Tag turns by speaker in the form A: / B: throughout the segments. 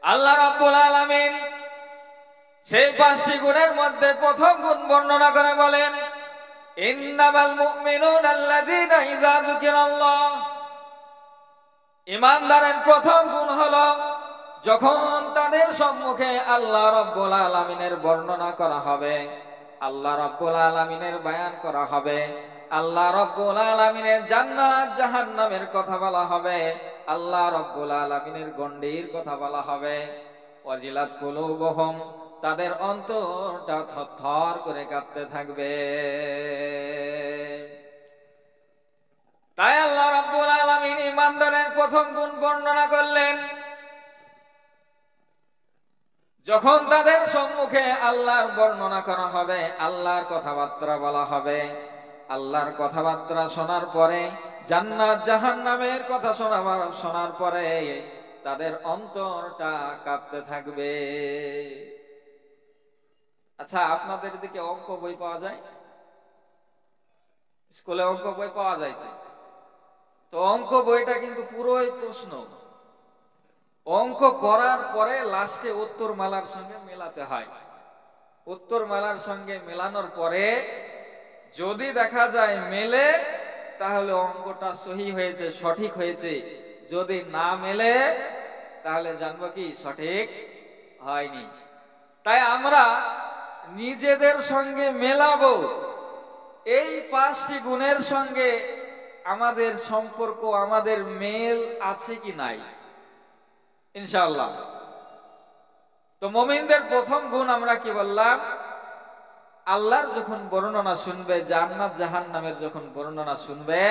A: আল্লাহ রাব্বুল আলামিন সেই 5টি গুণের মধ্যে প্রথম গুণ বর্ণনা করে বলেন, ইন্নামাল মুমিনুনা আল্লাযীনা ইযা যুকিরাল্লাহ। ঈমানদারের প্রথম গুণ হলো যখন তাদের সম্মুখে আল্লাহ রাব্বুল আলামিনের বর্ণনা করা হবে, আল্লাহ রাব্বুল আলামিনের বয়ান করা হবে, আল্লাহ রাব্বুল আলামিনের জান্নাত জাহান্নামের কথা বলা হবে, আল্লাহ রাব্বুল আলামিনের গণ্ডির কথা বলা হবে, ওয়াজিলাত কুলুবুহুম, তাদের অন্তরটা থরথর করে কাঁপতে থাকবে। তাই আল্লাহ রাব্বুল আলামিন ঈমানদারের প্রথম গুণ বর্ণনা করলেন, যখন তাদের সম্মুখে আল্লাহর বর্ণনা করা হবে, আল্লাহর কথাবার্তা বলা হবে, আল্লাহর কথাবার্তা শোনার পরে, জান্নাত জাহান্নামের কথা শোনার পরে তাদের অন্তরটা কাঁপতে থাকবে। আচ্ছা, আপনাদের দিকে অঙ্ক বই পাওয়া যায়? স্কুলে অঙ্ক বই পাওয়া যায়? তো অঙ্ক বইটা কিন্তু পুরোই প্রশ্ন। অঙ্ক করার পরে লাস্টে উত্তরমালার সঙ্গে মেলাতে হয়। উত্তরমালার সঙ্গে মেলানোর পরে যদি দেখা যায় মেলে, তাহলে অঙ্কটা সহি হয়েছে, সঠিক হয়েছে। যদি না মেলে, তাহলে জানবো কি সঠিক হয়নি। তাই আমরা নিজেদের সঙ্গে মেলাবো এই 5টি গুণের সঙ্গে আমাদের সম্পর্ক, আমাদের মেল আছে কি নাই, ইনশাআল্লাহ। তো মুমিনদের প্রথম গুণ আমরা কি বললাম? আল্লাহর যখন বর্ণনা শুনবে, জান্নাত জাহান্নামের যখন বর্ণনা শুনবে,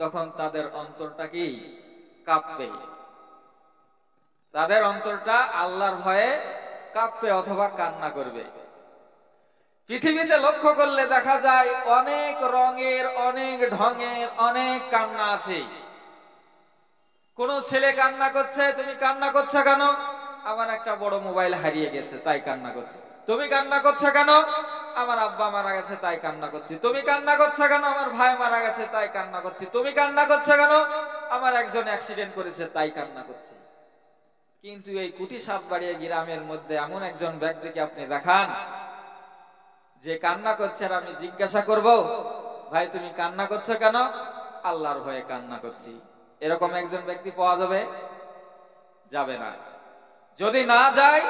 A: তখন তাদের অন্তরটা কি কাঁপবে। তাদের অন্তরটা আল্লাহর ভয়ে কাঁপবে অথবা কান্না করবে। পৃথিবীতে লক্ষ্য করলে দেখা যায় অনেক রঙের, অনেক ঢঙের, অনেক কান্না আছে। কোন ছেলে কান্না করছে, তুমি কান্না করছো কেন? আমার একটা বড় মোবাইল হারিয়ে গেছে, তাই কান্না করছে। তুমি কান্না করছো কেন? আমার আব্বা মারা গেছে, তাই কান্না করছি। তুমি কান্না করছো কেন? আমার ভাই মারা গেছে, তাই কান্না করছি। তুমি কান্না করছো কেন? আমার একজন অ্যাক্সিডেন্ট করেছে, তাই কান্না করছি। কিন্তু এই কুটি সাতবাড়িয়া গ্রামের মধ্যে এমন একজন ব্যক্তিকে আপনি দেখান যে কান্না করছে, আর আমি জিজ্ঞাসা করব, ভাই তুমি কান্না করছো কেন? আল্লাহর ভয়ে কান্না করছি। এরকম একজন ব্যক্তি পাওয়া যাবে? যাবে না। যদি না যায়,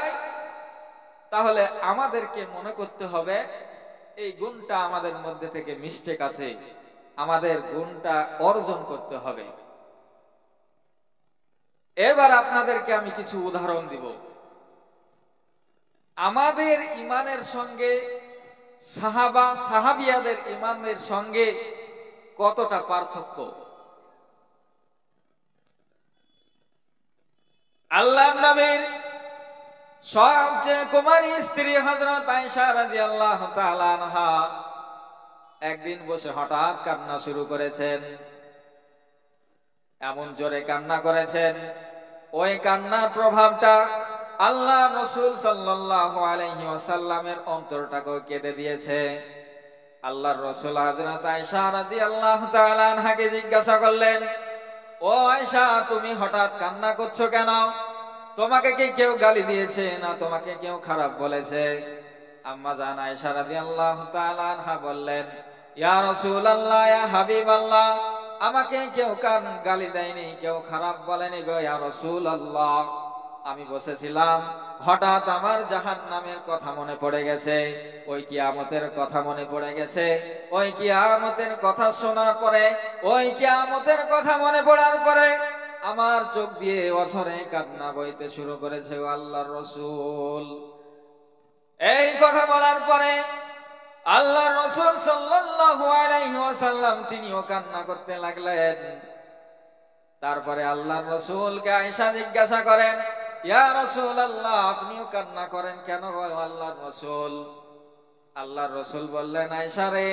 A: তাহলে আমাদেরকে মনে করতে হবে এই গুণটা আমাদের মধ্যে থেকে মিস্টেক আছে, আমাদের গুণটা অর্জন করতে হবে। এবার আপনাদেরকে আমি কিছু উদাহরণ দিব। আমাদের ঈমানের সঙ্গে সাহাবা সাহাবিয়াদের ঈমানের সঙ্গে কতটা পার্থক্য। আল্লাহর নবীর সবচেয়ে কুমারী স্ত্রী হযরত আয়েশা রাদিয়াল্লাহু তাআলা আনহা একদিন বসে হঠাৎ কান্না শুরু করেছেন। এমন জোরে কান্না করেছেন, ওই কান্নার প্রভাবটা আল্লাহ রাসূল সাল্লাল্লাহু আলাইহি ওয়াসাল্লামের অন্তরটাকে কেঁদে দিয়েছে। আল্লাহর রাসূল হযরত আয়েশা রাদিয়াল্লাহু তাআলা আনহাকে জিজ্ঞাসা করলেন, ও আয়েশা, তুমি হঠাৎ কান্না করছো কেন? তোমাকে কি কেউ গালি দিয়েছে, না তোমাকে কেউ খারাপ বলেছে? আম্মা জান আয়েশা রাদিয়াল্লাহু তাআলা আনহা বললেন, ইয়া রাসূলুল্লাহ, ইয়া হাবিবাল্লাহ, আমাকে কেউ গালি দেয়নি, কেউ খারাপ বলেনি গো ইয়া রাসূলুল্লাহ। আমি বসেছিলাম, হঠাৎ আমার জাহান্নামের কথা মনে পড়ে গেছে, ওই কিয়ামতের কথা মনে পড়ে গেছে। ওই কিয়ামতের কথা শোনার পরে, ওই কিয়ামতের কথা মনে পড়ার পরে আমার চোখ দিয়ে অঝরে কান্না বইতে শুরু করেছে ও আল্লাহর রাসূল। এই কথা বলার পরে আল্লাহর রাসূল সাল্লাল্লাহু আলাইহি ওয়াসাল্লাম তিনিও কান্না করতে লাগলেন। তারপরে আল্লাহর রাসূলকে আয়েশা জিজ্ঞাসা করেন, ইয়া রাসূলুল্লাহ, আপনিও কান্না করেন কেন গো আল্লাহর রাসূল? আল্লাহর রাসূল বললেন, আয়েশা রে,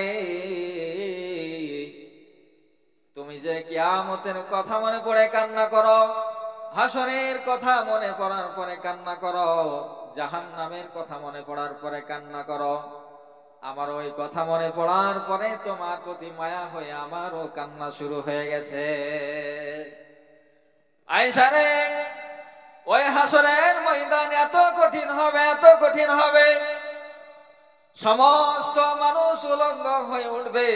A: তুমি যে কিয়ামতের কথা মনে পড়ে কান্না করো, হাসরের কথা মনে পড়ার পরে কান্না করো, জাহান্নামের কথা মনে পড়ার পরে কান্না করো, আমার ওই কথা মনে পড়ার পরে তোমার প্রতি মায়া হয়ে আমারও কান্না শুরু হয়ে গেছে। আয়েশা রে, ওই হাসরের ময়দান এত কঠিন হবে, এত কঠিন হবে, সমস্ত মানুষ উলঙ্গ হয়ে উঠবে,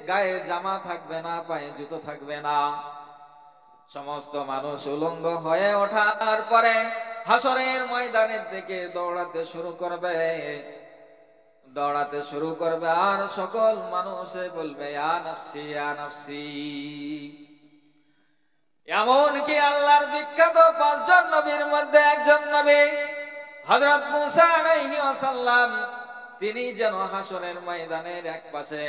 A: গায়ে জামা থাকবে না, পায়ে জুতো থাকবে না। সমস্ত মানুষ উলঙ্গ হয়ে ওঠার পরে হাসরের ময়দানের দিকে দৌড়াতে শুরু করবে, দৌড়াতে শুরু করবে, আর সকল মানুষে বলবে ইয়া নাফসি ইয়া নাফসি। এমনকি আল্লাহর বিখ্যাত 5 জন নবীর মধ্যে একজন নবী হযরত মুসা আলাইহিস সালাম, তিনি যেন হাসরের ময়দানের এক পাশে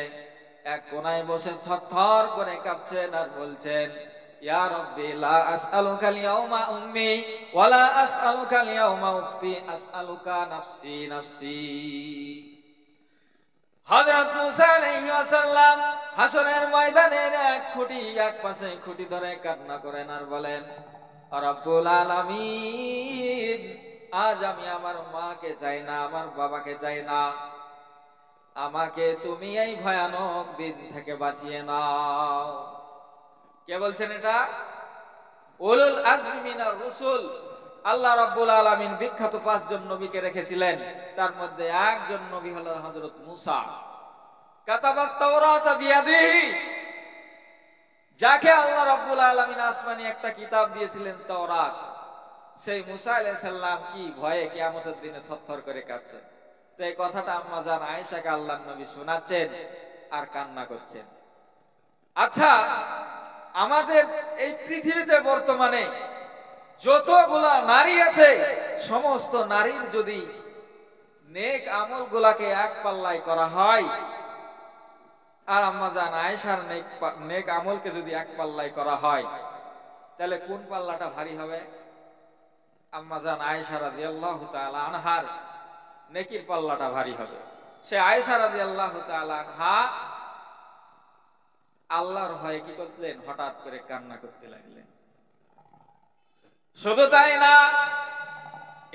A: এক কোণায় বসে থরথর করে কাঁপছেন আর বলছেন ইয়া রাব্বি লা আসআলুকা আল-ইয়াওমা উম্মি ওয়া লা আসআলুকা আল-ইয়াওমা উখতি আসআলুকা নাফসি নাফসি। হযরত মুসা আলাইহিস সালাম হাসরের ময়দানের এক খুঁটি, এক পাশে খুঁটি ধরে কান্না করেন আর বলেন রব্বুল আলামিন, আজ আমি আমার মাকে চাই না, আমার বাবাকে চাই না, আমাকে তুমি এই ভয়ানক দিন থেকে বাঁচিয়ে নাও। কে বলছেন এটা? উলুল আজমি মিনার রাসূল। আল্লাহ রাব্বুল আলামিন বিখ্যাত 5 জন নবীকে রেখেছিলেন, তার মধ্যে একজন নবী হলেন হযরত মুসা। কাতাবাত তাওরাত বিয়াদিহি, যাকে আল্লাহ রাব্বুল আলামিন আসমানি একটা কিতাব দিয়েছিলেন তাওরাত, সেই মুসা আলাইহিস সালাম কি ভয়ে কিয়ামতের দিনে থরথর করে কাঁপছেন। তো এই কথাটা আম্মা জান আয়েশাকে আল্লাহর নবী শোনাচ্ছেন আর কান্না করছেন। আচ্ছা, আমাদের এই পৃথিবীতে বর্তমানে যতগুলা নারী আছে, সমস্ত নারীর যদি নেক আমলগুলাকে এক পাল্লায় করা হয়, আর আম্মা জান আয়েশার নেক আমলকে যদি এক পাল্লায় করা হয়, তাহলে কোন পাল্লাটা ভারী হবে? আম্মা জান আয়েশা রাদিয়াল্লাহু তাআলা আনহার নেকির পাল্লাটা ভারী হবে। সে আয়েশা রাদিয়াল্লাহু তাআলা আনহা আল্লাহর ভয়ে কি করলেন? হঠাৎ করে কান্না করতে লাগলেন। শুধু তাই না,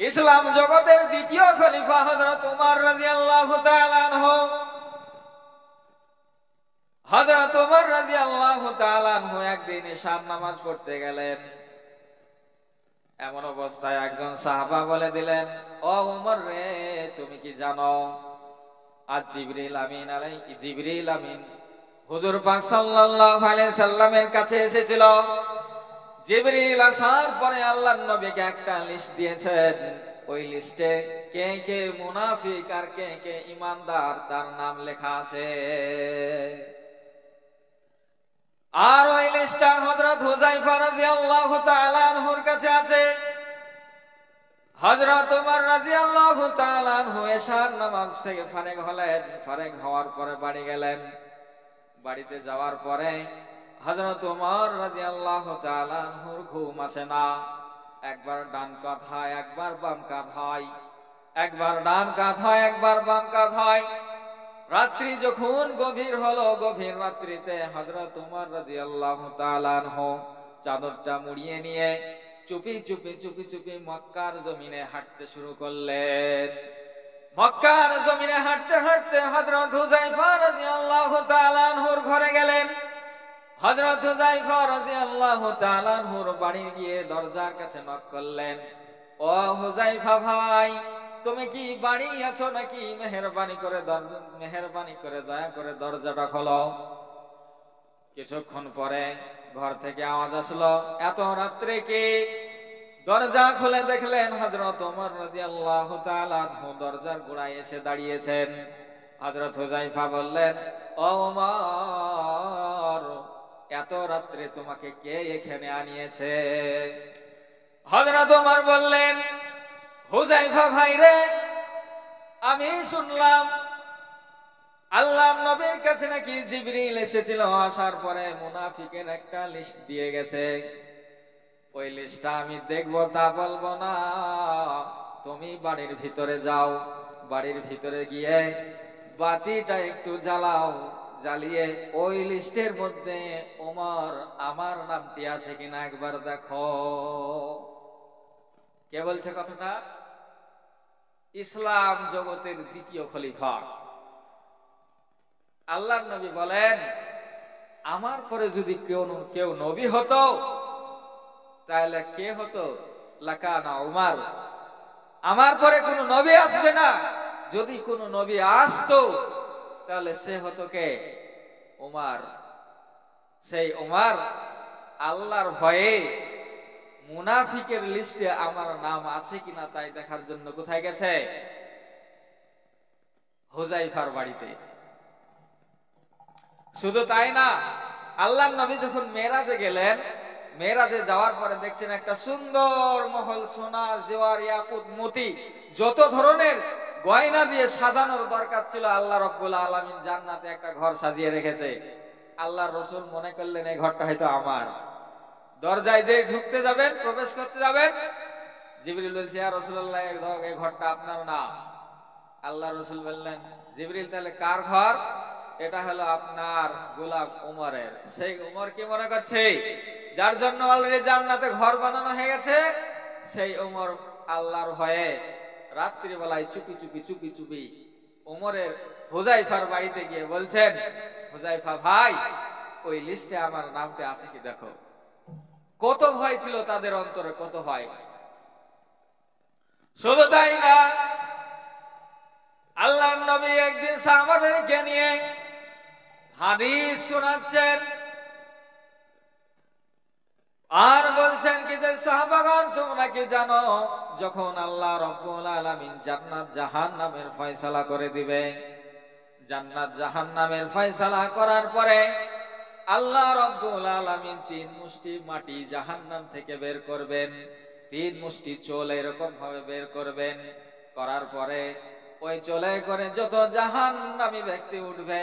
A: ইসলাম জগতের দ্বিতীয় খলিফা হযরত ওমর রাদিয়াল্লাহু তাআলা আনহু, হযরত ওমর রাদিয়াল্লাহু তাআলা আনহু একদিন ইশার নামাজ পড়তে গেলেন। এমন অবস্থায় একজন সাহাবা বলে দিলেন, ও ওমর রে, তুমি কি জানো আজ জিবরিল আমিন হুজুর পাক সাল্লাল্লাহু আলাইহি সাল্লামের কাছে এসেছিল। জিবরিল আসার পরে আল্লাহর নবীকে একটা লিস্ট দিয়েছেন, ওই লিস্টে কে কে মুনাফিক আর কে কে ঈমানদার তার নাম লেখা আছে। আর ওই লিস্টটা হযরত হুযায়ফা রাদিয়াল্লাহু তাআলা আনহুর কাছে আছে। হযরত ওমর রাদিয়াল্লাহু তাআলা আনহু এশার নামাজ থেকে ফারেগ হলেন। ফারেগ হওয়ার পরে বাড়ি গেলেন। বাড়িতে যাওয়ার পরে হযরত ওমর রাদিয়াল্লাহু তাআলা আনহুর ঘুম আসে না। একবার ডান কাঁধ হয়, একবার বাম কাঁধ হয়, একবার ডান কাঁধ হয়, একবার বাম কাঁধ হয়। রাত্রি যখন গভীর হলো, গভীর রাত্রিতে হযরত ওমর রাদিয়াল্লাহু তাআলা আনহু চাদরটা মুড়িয়ে নিয়ে চুপি চুপি চুপি চুপি মক্কার জমিনে হাঁটতে শুরু করলেন। মক্কার জমিনে হাঁটতে হাঁটতে হযরত হুযায়ফা রাদিয়াল্লাহু তাআলা আনহুর ঘরে গেলেন। হযরত হুযায়ফা রাদিয়াল্লাহু তাআলা আনহুর বাড়ি গিয়ে দরজার কাছে নক করলেন, ও হুযায়ফা ভাই, তুমি কি বাড়ি আছো নাকি? মেহেরবানি করে দয়া করে দরজাটা খোলো। কিছুক্ষণ পরে ঘর থেকে আওয়াজ আসলো, এত রাত্রে কি? দরজা খুলে দেখলেন হযরত ওমর রাদিয়াল্লাহু তাআলা আনহু দরজার গোড়ায় এসে দাঁড়িয়েছেন। হযরত হুযায়ফা বললেন, ও ওমর, এত রাত্রে তোমাকে কে এখানে আনিয়েছে? হযরত ওমর বললেন, হুযায়ফা ভাই রে, আমি শুনলাম আল্লাহর নবীর কাছে নাকি জিবরিল এসেছিল, আসার পরে মুনাফিকের একটা লিস্ট দিয়ে গেছে। ওই লিস্টটা আমি দেখবো তা বলবো না, তুমি বাড়ির ভিতরে যাও, বাড়ির ভিতরে গিয়ে বাতিটা একটু জ্বালাও, জ্বালিয়ে ওই লিস্টের মধ্যে ওমর আমার নামটি আছে কিনা একবার দেখো। কে বলছে কথাটা? ইসলাম জগতের দ্বিতীয় খলিফা আল্লাহর নবী বলেন, আমার পরে যদি কেউ নবী হতো তাহলে কে হতো? লাকানা উমার, আমার পরে কোনো নবী আসবে না, যদি কোনো নবী আসতো তাহলে সে হতো কে? উমার। সেই উমার আল্লাহর ভয়ে মুনাফিকের লিস্টে আমার নাম আছে কিনা তাই দেখার জন্য কোথায় গেছে? হুযায়ফার বাড়িতে। শুধু তাই না, আল্লাহর নবী যখন মেরাজে গেলেন, মেরাজে যাওয়ার পরে দেখছেন একটা সুন্দর মহল, সোনা জেওয়ার ইয়াকুত মতি যত ধরনের গয়না দিয়ে সাজানোর দরকার ছিল, আল্লাহ রাব্বুল আলামিন জান্নাতে একটা ঘর সাজিয়ে রেখেছে। আল্লাহর রাসূল মনে করলেন এই ঘরটা হয়তো আমার। দরজায় দিয়ে ঢুকতে যাবেন, প্রবেশ করতে যাবেন, জিবরিল বলছে ইয়া রাসূলুল্লাহ এই ঘরটা আপনার না। আল্লাহ রাসূল বললেন জিবরিল তাহলে কার ঘর? এটা হলো আপনার গোলাম উমরের। সেই উমর কি মনে করছে? যার জন্য অলরেডি জান্নাতে ঘর বানানো হয়ে গেছে, সেই উমর আল্লাহর ভয়ে রাত্রি বেলায় চুপি চুপি চুপি চুপি উমরের হুযায়ফার বাড়িতে গিয়ে বলছেন, হুযায়ফা ভাই, ওই লিস্টে আমার নামটা আছে কি দেখো। কত ভয় ছিল তাদের অন্তরে, কত ভয়। শুধু তাই না, আল্লাহর নবী একদিন সাহাবাদেরকে নিয়ে হাদিস শোনাচ্ছেন আর বলছেন কি যে সাহাবাগণ তোমরা কি জানো, যখন আল্লাহ রাব্বুল আলামিন জান্নাত জাহান্নামের ফয়সালা করে দিবে, জান্নাত জাহান্নামের ফয়সালা করার পরে আল্লাহ রাব্বুল আলামিন 3 মুষ্টি মাটি জাহান্নাম থেকে বের করবেন, 3 মুষ্টি চোল এরকম ভাবে বের করবেন। করার পরে ওই চলে করে যত জাহান্নামী ব্যক্তি উঠবে,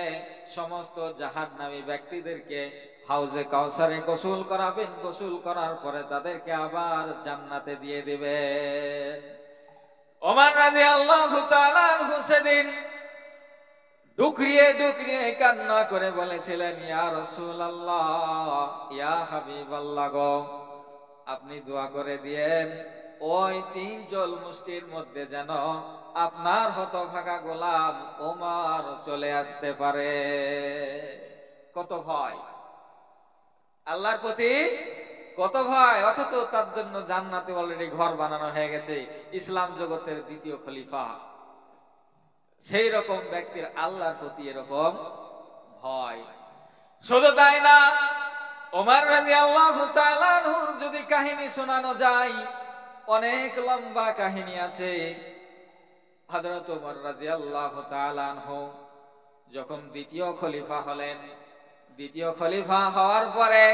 A: সমস্ত জাহান্নামী ব্যক্তিদেরকে হাউজে কাউসারে গোসল করাবেন। গোসল করার পরে তাদেরকে আবার জান্নাতে দিয়ে দিবেন। ওমর রাদিয়াল্লাহু তাআলা আনহু সেদিন ডুকরিয়ে ডুকরিয়ে কান্না করে বলেছিলেন, ইয়া রাসূলুল্লাহ, ইয়া হাবিবাল্লাহ গো, আপনি দোয়া করে দিয়েন ওই 3 চোল মুষ্টির মধ্যে যেন আপনার হতভাগা গোলাম ওমর চলে আসতে পারে। কত ভয় আল্লাহর প্রতি, কত ভয়, অথচ তার জন্য জান্নাতে অলরেডি ঘর বানানো হয়ে গেছে। ইসলাম জগতের দ্বিতীয় খলিফা, সেই রকম ব্যক্তির আল্লাহর প্রতি এরকম ভয়। শুধু তাই না, ওমর রাদিয়াল্লাহু তাআলা আনহুর যদি কাহিনী শোনানো যায়, অনেক লম্বা কাহিনী আছে। হযরত ওমর রাদিয়াল্লাহু তাআলা আনহু যখন দ্বিতীয় খলিফা হলেন, দ্বিতীয় খলিফা হওয়ার পরে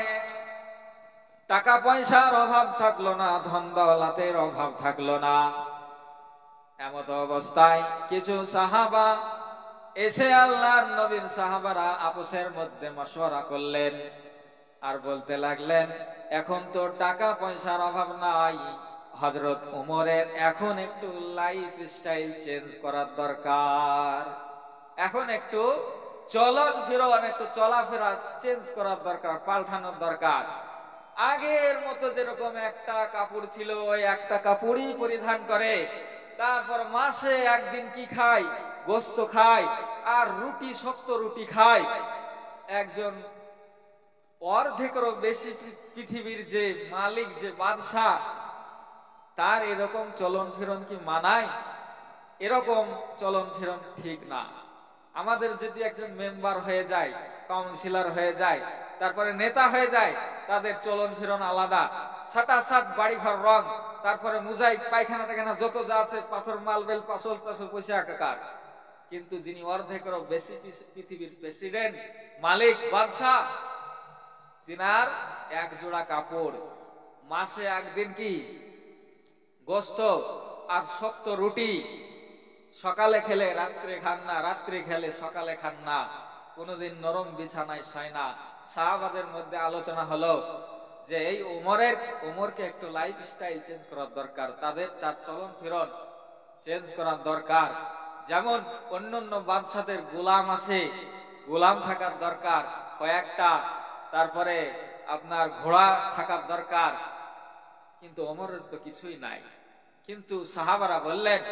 A: টাকা পয়সার অভাব থাকলো না, ধন দৌলতের অভাব থাকলো না। এমত অবস্থায় কিছু সাহাবা এসে আল্লাহর নবীর সাহাবারা আপসের মধ্যে মশওয়ারা করলেন আর বলতে লাগলেন, এখন তো টাকা পয়সার অভাব নাই, হযরত ওমরের এখন একটু লাইফ স্টাইল চেঞ্জ করার দরকার, এখন একটু চলন ফিরন, একটু চলাফেরা চেঞ্জ করার দরকার, পাল্টানোর দরকার। আগের মতো যেরকম একটা কাপড় ছিল ওই একটা কাপড়ই পরিধান করে, তারপর মাসে একদিন কি খায়, গোস্ত খায় আর রুটি, শক্ত রুটি খায়। একজন অর্ধেকেরও বেশি পৃথিবীর যে মালিক, যে বাদশাহ, তার এরকম চলন ফিরন কি মানায়? এরকম চলন ফিরন ঠিক না। আমাদের যদি একজন মেম্বার হয়ে যায়, কাউন্সিলর হয়ে যায়, তারপরে নেতা হয়ে যায়, তাদের চলন ফিরন আলাদা, সাটাসাট বাড়িঘর রং, তারপরে মুজাইক পায়খানা টায়খানা যত যা আছে, পাথর মালবেল পাশল টাশল পয়সা একাকার। কিন্তু যিনি অর্ধেকেরও বেশি পৃথিবীর প্রেসিডেন্ট, মালিক, বাদশাহ, তিনার এক জোড়া কাপড়, মাসে একদিন কি গোস্ত আর শক্ত রুটি, সকালে খেলে রাত্রে খান না, রাত্রে খেলে সকালে খান না, কোনোদিন নরম বিছানায় শয় না। সাহাবাদের মধ্যে আলোচনা হলো যে এই ওমরকে একটু লাইফ স্টাইল চেঞ্জ করার দরকার, তাদের চার চলন ফিরন চেঞ্জ করার দরকার। যেমন অন্যান্য বাদশাদের গোলাম আছে, গোলাম থাকার দরকার কয়েকটা, তারপরে আপনার ঘোড়া থাকার দরকার, কিন্তু ওমরের তো কিছুই নাই। কিন্তু সাহাবারা বললেন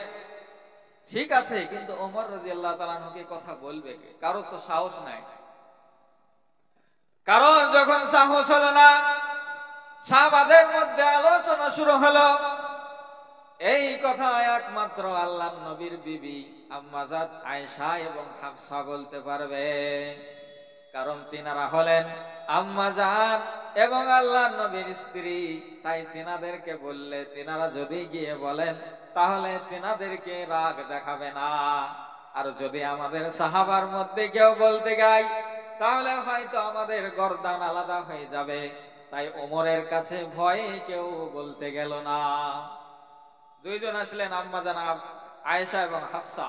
A: ঠিক আছে, কিন্তু ওমর রাদিয়াল্লাহু তাআলা আনহুকে কথা বলবে কে? কারো তো সাহস নাই। কারণ যখন সাহস হলো না, সাহাবাদের মধ্যে আলোচনা শুরু হলো। এই কথা একমাত্র আল্লাহর নবীর বিবি আম্মাজাত আয়েশা এবং হাফসা বলতে পারবে, কারণ তিনারা হলেন আম্মাজান এবং আল্লাহর নবীর স্ত্রী। তাই তিনাদেরকে বললে তিনারা যদি গিয়ে বলেন তাহলে তিনাদেরকে রাগ দেখাবে না। আর যদি আমাদের সাহাবার মধ্যে কেউ বলতে গায় তাহলে হয়তো আমাদের গর্দান আলাদা হয়ে যাবে। তাই ওমরের কাছে ভয়ে কেউ বলতে গেল না। দুইজন আসলেন, আম্মাজান আয়েশা এবং হাফসা।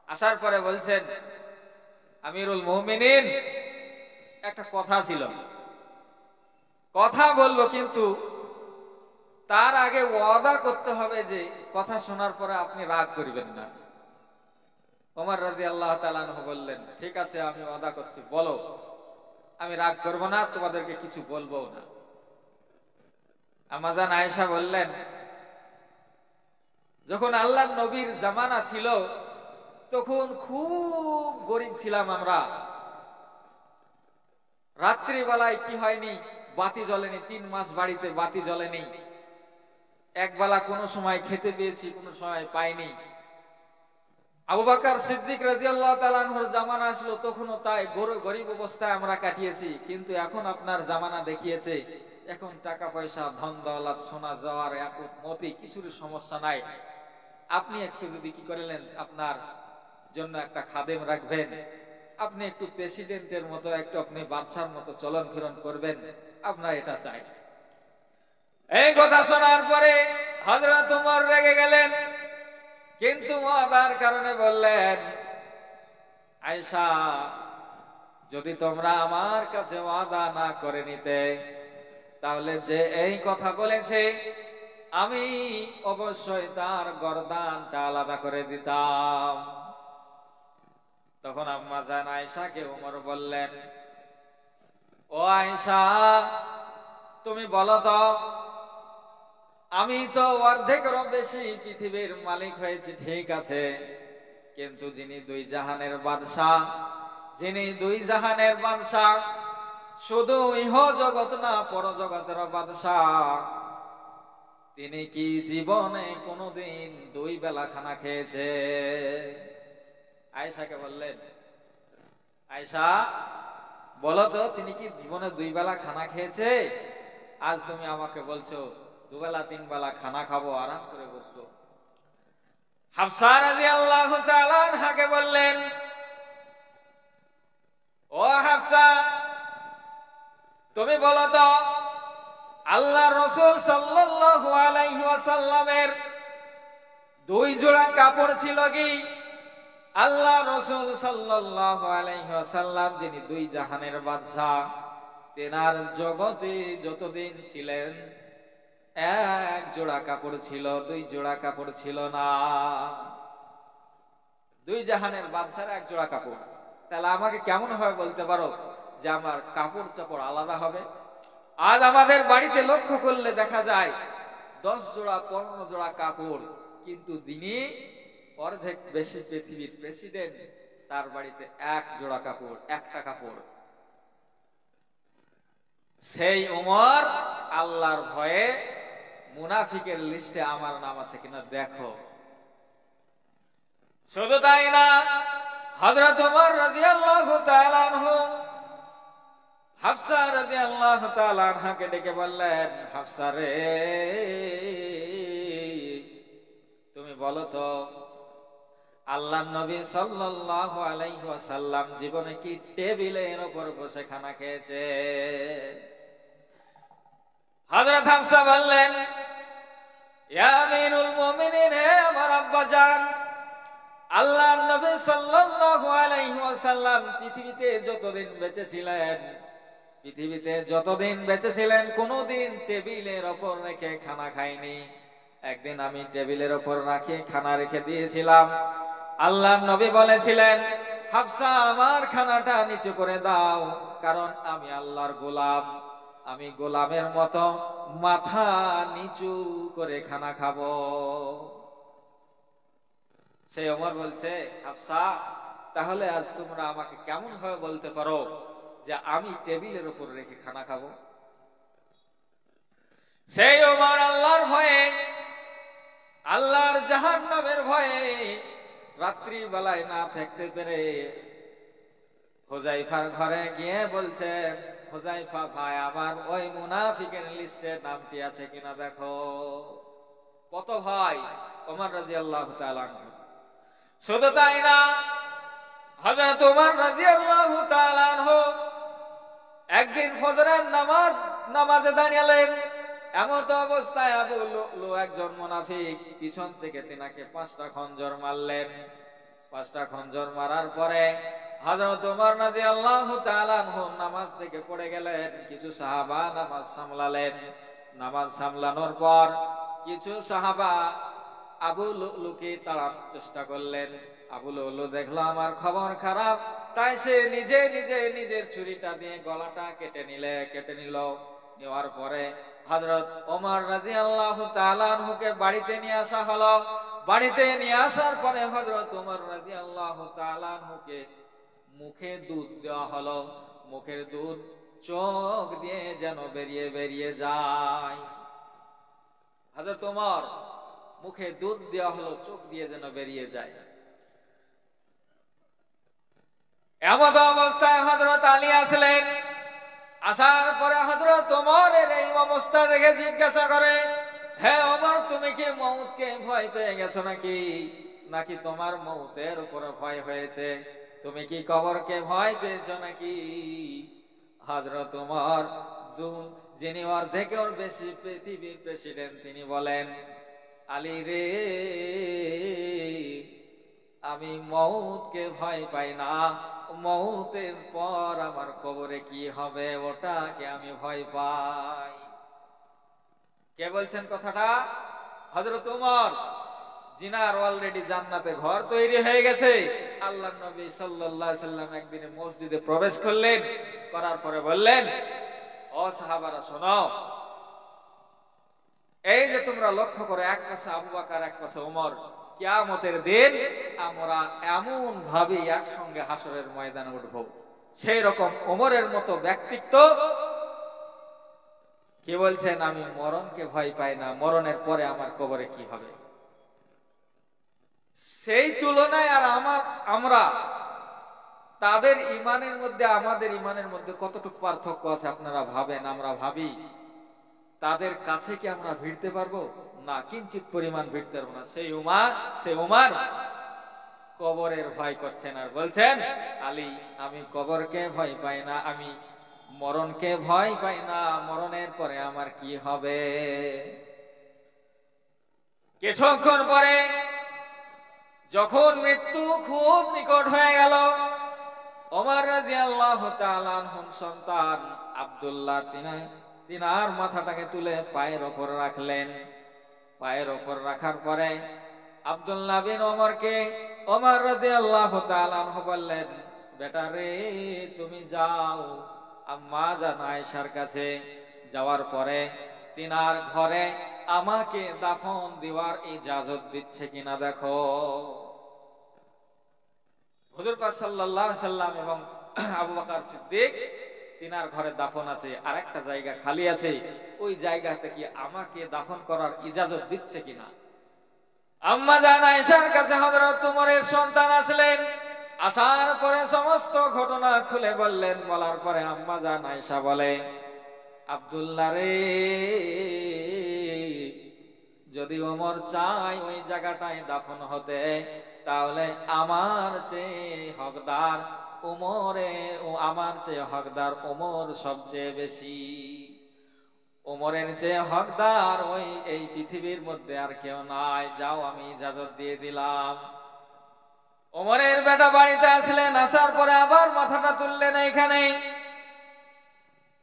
A: আসার পরে বলছেন, আমিরুল মুমিনিন, একটা কথা ছিল, কথা বলবো, কিন্তু তার আগে ওয়াদা করতে হবে যে কথা শোনার পরে আপনি রাগ করবেন না। ওমর রাদিয়াল্লাহু তাআলা আনহু বললেন, ঠিক আছে, আমি ওয়াদা করছি, বলো, আমি রাগ করব না, তোমাদেরকে কিছু বলবো না। আম্মাজান আয়েশা বললেন, যখন আল্লাহর নবীর জামানা ছিল তখন খুব গরীব ছিলাম আমরা। রাত্রিবেলায় কি হয়নি, বাতি জ্বলেনি, 3 মাস বাড়িতে বাতি জ্বলেনি। একবেলা কোনো সময় খেতে পেয়েছি, কোনো সময় পাইনি। আবু বকর সিদ্দিক রাদিয়াল্লাহু তাআলা আনহুর জামানা আসলো, তখনও তাই গরীব অবস্থায় আমরা কাটিয়েছি। কিন্তু এখন আপনার জামানা দেখিয়েছে, এখন টাকা পয়সা, ধন দৌলত, সোনা জওয়ার, ইয়াকুত মতি কিছুর সমস্যা নাই। আপনি একটু যদি কি করলেন, আপনার জন্য একটা খাদেম রাখবেন, আপনি একটু প্রেসিডেন্টের মতো, একটু আপনি বাদশার মতো চলন ফিরন করবেন, আপনার এটা চাই। এই কথা শোনার পরে হযরত ওমর রেগে গেলেন, কিন্তু ওয়াদার কারণে বললেন, আয়েশা, যদি তোমরা আমার কাছে ওয়াদা না করে নিতে তাহলে যে এই কথা বলেছে আমি অবশ্যই তার গর্দানটা আলাদা করে দিতাম। তখন আম্মাজান আয়েশাকে ওমর বললেন, ও আয়েশা, তুমি বলো তো, আমি তো অর্ধেকেরও বেশি পৃথিবীর মালিক হয়েছি, ঠিক আছে, কিন্তু যিনি 2 জাহানের বাদশা, যিনি 2 জাহানের বাদশা, শুধু ইহ জগৎ না পরজগতের বাদশা, তিনি কি জীবনে কোনোদিন 2 বেলা খানা খেয়েছে? আয়েশাকে বললেন, আয়েশা, বলো তো, তিনি কি জীবনে 2 বেলা খানা খেয়েছে? আজ তুমি আমাকে বলছো 2 বেলা 3 বেলা খানা খাবো, আরাম করে বসবো। হাফসা রাদিয়াল্লাহু তাআলা আনহাকে বললেন, ও হাফসা, তুমি বলো তো, আল্লাহ রাসূল সাল্লাল্লাহু আলাইহি ওয়াসাল্লামের 2 জোড়া কাপড় ছিল কি? আল্লাহ রাসূল সাল্লাল্লাহু আলাইহি ওয়াসাল্লাম, যিনি 2 জাহানের বাদশা, তেনার জগতে যতদিন ছিলেন 1 জোড়া কাপড় ছিল, 2 জোড়া কাপড় ছিল না। 2 জাহানের বাদশার 1 জোড়া কাপড়। তাহলে আমাকে কেমন ভাবে বলতে পারো যে আমার কাপড় চাপড় আলাদা হবে? আজ আমাদের বাড়িতে লক্ষ্য করলে দেখা যায় 10 জোড়া 15 জোড়া কাপড়, কিন্তু দিনে অর্ধেক বেশি পৃথিবীর প্রেসিডেন্ট, তার বাড়িতে 1 জোড়া কাপড়, একটা কাপড়। সেই ওমর আল্লাহর ভয়ে মুনাফিকের লিস্টে আমার নাম আছে কিনা দেখো। শুধু তাই না, হযরত ওমর রাদিয়াল্লাহু তাআলা আনহু হাফসা রাদিয়াল্লাহু তাআলা আনহাকে ডেকে বললেন, হাফসা রে, তুমি বলো তো, আল্লাহর নবী সাল্লাল্লাহু আলাইহি ওয়াসাল্লাম জীবনে কি টেবিলের উপর বসে খানা খেয়েছে? হযরত হাফসা বললেন, ইয়া আমিরুল মুমিনিন, হে আমার আব্বাজান, আল্লাহর নবী সাল্লাল্লাহু আলাইহি ওয়াসাল্লাম পৃথিবীতে যতদিন বেঁচে ছিলেন কোনদিন টেবিলের উপর রেখে খানা খায়নি। একদিন আমি টেবিলের উপর রাখি খানা রেখে দিয়েছিলাম। আল্লাহর নবী বলেছিলেন, হাফসা, আমার খানাটা নিচু করে দাও, কারণ আমি আল্লাহর গোলাম, আমি গোলামের মতো মাথা নিচু করে খানা খাবো। সেই ওমর বলছে, হাফসা, তাহলে আজ তোমরা আমাকে কেমন ভাবে বলতে পারো যে আমি টেবিলের উপর রেখে খানা খাবো? সেই ওমর আল্লাহর ভয়ে আল্লাহর জাহান্নামের ভয়ে রাত্রি বেলায় না থাকতে পেরে হুযায়ফার ঘরে গিয়ে বলছে, হুযায়ফা ভাই, আমার ওই মুনাফিকের লিস্টে নামটি আছে কিনা দেখো। কত ভাই ওমর রাদিয়াল্লাহু তাআলা আনহু। শুধু তাই না, হযরত ওমর রাদিয়াল্লাহু তাআলা আনহু একদিন ফজরের নামাজে দাঁড়ালেন। এমত অবস্থায় আবু লুলু একজন মুনাফিক পিছন থেকে তিনাকে 5টা খঞ্জর মারলেন। 5টা খঞ্জর মারার পরে হযরত ওমর রাদিয়াল্লাহু তাআলা আনহু নামাজ থেকে পড়ে গেলেন। কিছু সাহাবা নামাজ সামলালেন। নামাজ সামলানোর পর কিছু সাহাবা আবু লুলুকে তাড়ার চেষ্টা করলেন। আবু লুলু দেখলো আমার খবর খারাপ, তাই সে নিজের ছুরিটা দিয়ে গলাটা কেটে নিল। নেওয়ার পরে হযরত ওমর রাদিয়াল্লাহু তাআলা আনহুকে বাড়িতে নিয়ে আসা হলো। বাড়িতে নিয়ে আসার পরে হযরত ওমর রাদিয়াল্লাহু তাআলা আনহুকে মুখে দুধ দেওয়া হলো। মুখের দুধ চোখ দিয়ে যেন বেরিয়ে যায়। হযরত ওমর মুখে দুধ দেওয়া হলো, চোখ দিয়ে যেন বেরিয়ে যায়। এমন অবস্থায় হযরত আলী আসলেন। আসার পরে হযরত ওমরের এই অবস্থা দেখে জিজ্ঞাসা করে, হে ওমর, তুমি কি মউতকে ভয় পেয়ে গেছো নাকি তোমার মউতের উপরে ভয় হয়েছে? তুমি কি কবরকে ভয় পেয়েছো নাকি? হযরত ওমর, যিনি অর্ধেকের বেশি পৃথিবীর প্রেসিডেন্ট, তিনি বলেন, আলী রে, আমি মউতকে ভয় পাই না। মউতের পর আমার কবরে কি হবে ওটাকে আমি ভয় পাই। কে বলছেন কথাটা? হযরত ওমর, জিনার অলরেডি জান্নাতে ঘর তৈরি হয়ে গেছে। আল্লাহর নবী সাল্লাল্লাহু আলাইহি সাল্লাম একদিন মসজিদে প্রবেশ করলেন। করার পরে বললেন, ও সাহাবারা শোনো, এই যে তোমরা লক্ষ্য করো, এক পাশে আবু বকর, এক পাশে ওমর, কিয়ামতের দিন আমরা এমন ভাবে একসঙ্গে হাসরের ময়দানে উঠব। সেই রকম ওমরের মতো ব্যক্তিত্ব। কি বলছেন? আমি মরণকে ভয় পাই না, মরণের পরে আমার কবরে কি হবে। সেই তুলনায় আর আমরা তাদের ইমানের মধ্যে আমাদের ইমানের মধ্যে কতটুকু পার্থক্য আছে আপনারা ভাবেন। আমরা ভাবি তাদের কাছে কি আমরা ভিড়তে পারবো? না, কিঞ্চিত পরিমাণ ভিড়তে পারবো না। সেই উমার কবরের ভয় করছেন আর বলছেন, আলী, আমি কবরকে ভয় পাই না, আমি মরণকে ভয় পাই না, মরণের পরে আমার কি হবে। কিছুক্ষণ পরে যখন মৃত্যু খুব নিকট হয়ে গেল, ওমর রাদিয়াল্লাহু তাআলা আনহুর সন্তান আব্দুল্লাহ তিনার মাথাটাকে তুলে পায়ের ওপর রাখলেন। পায়ের ওপর রাখার পরে আব্দুল্লাহ বিন ওমরকে ওমর রাদিয়াল্লাহু তাআলা আনহু বললেন, বেটা রে, তুমি যাও আম্মা জান আয়েশার কাছে। যাওয়ার পরে তিনার ঘরে আমাকে দাফন দেওয়ার ইজাজত দিচ্ছে কিনা দেখো। হুজুর পাক সাল্লাল্লাহু আলাইহি সাল্লাম এবং আবু বকর সিদ্দিক তিনার ঘরে দাফন আছে, আর একটা জায়গা খালি আছে, ওই জায়গাতে কি আমাকে দাফন করার ইজাজত দিচ্ছে কিনা। আম্মা জান আয়েশার কাছে হযরত ওমরের সন্তান আসলেন। আসার পরে সমস্ত ঘটনা খুলে বললেন। বলার পরে আম্মা জান আয়েশা বলে, আব্দুল্লাহ রে, যদি ওমর চায় ওই জায়গাটায় দাফন হতে, তাহলে আমার চেয়ে হকদার ওমর সবচেয়ে বেশি। ওমরের চেয়ে হকদার এই পৃথিবীর মধ্যে আর কেউ নাই। যাও, আমি ইজাজত দিয়ে দিলাম। ওমরের বেটা বাড়িতে আসলেন। আসার পরে আবার মাথাটা তুললেন। এইখানে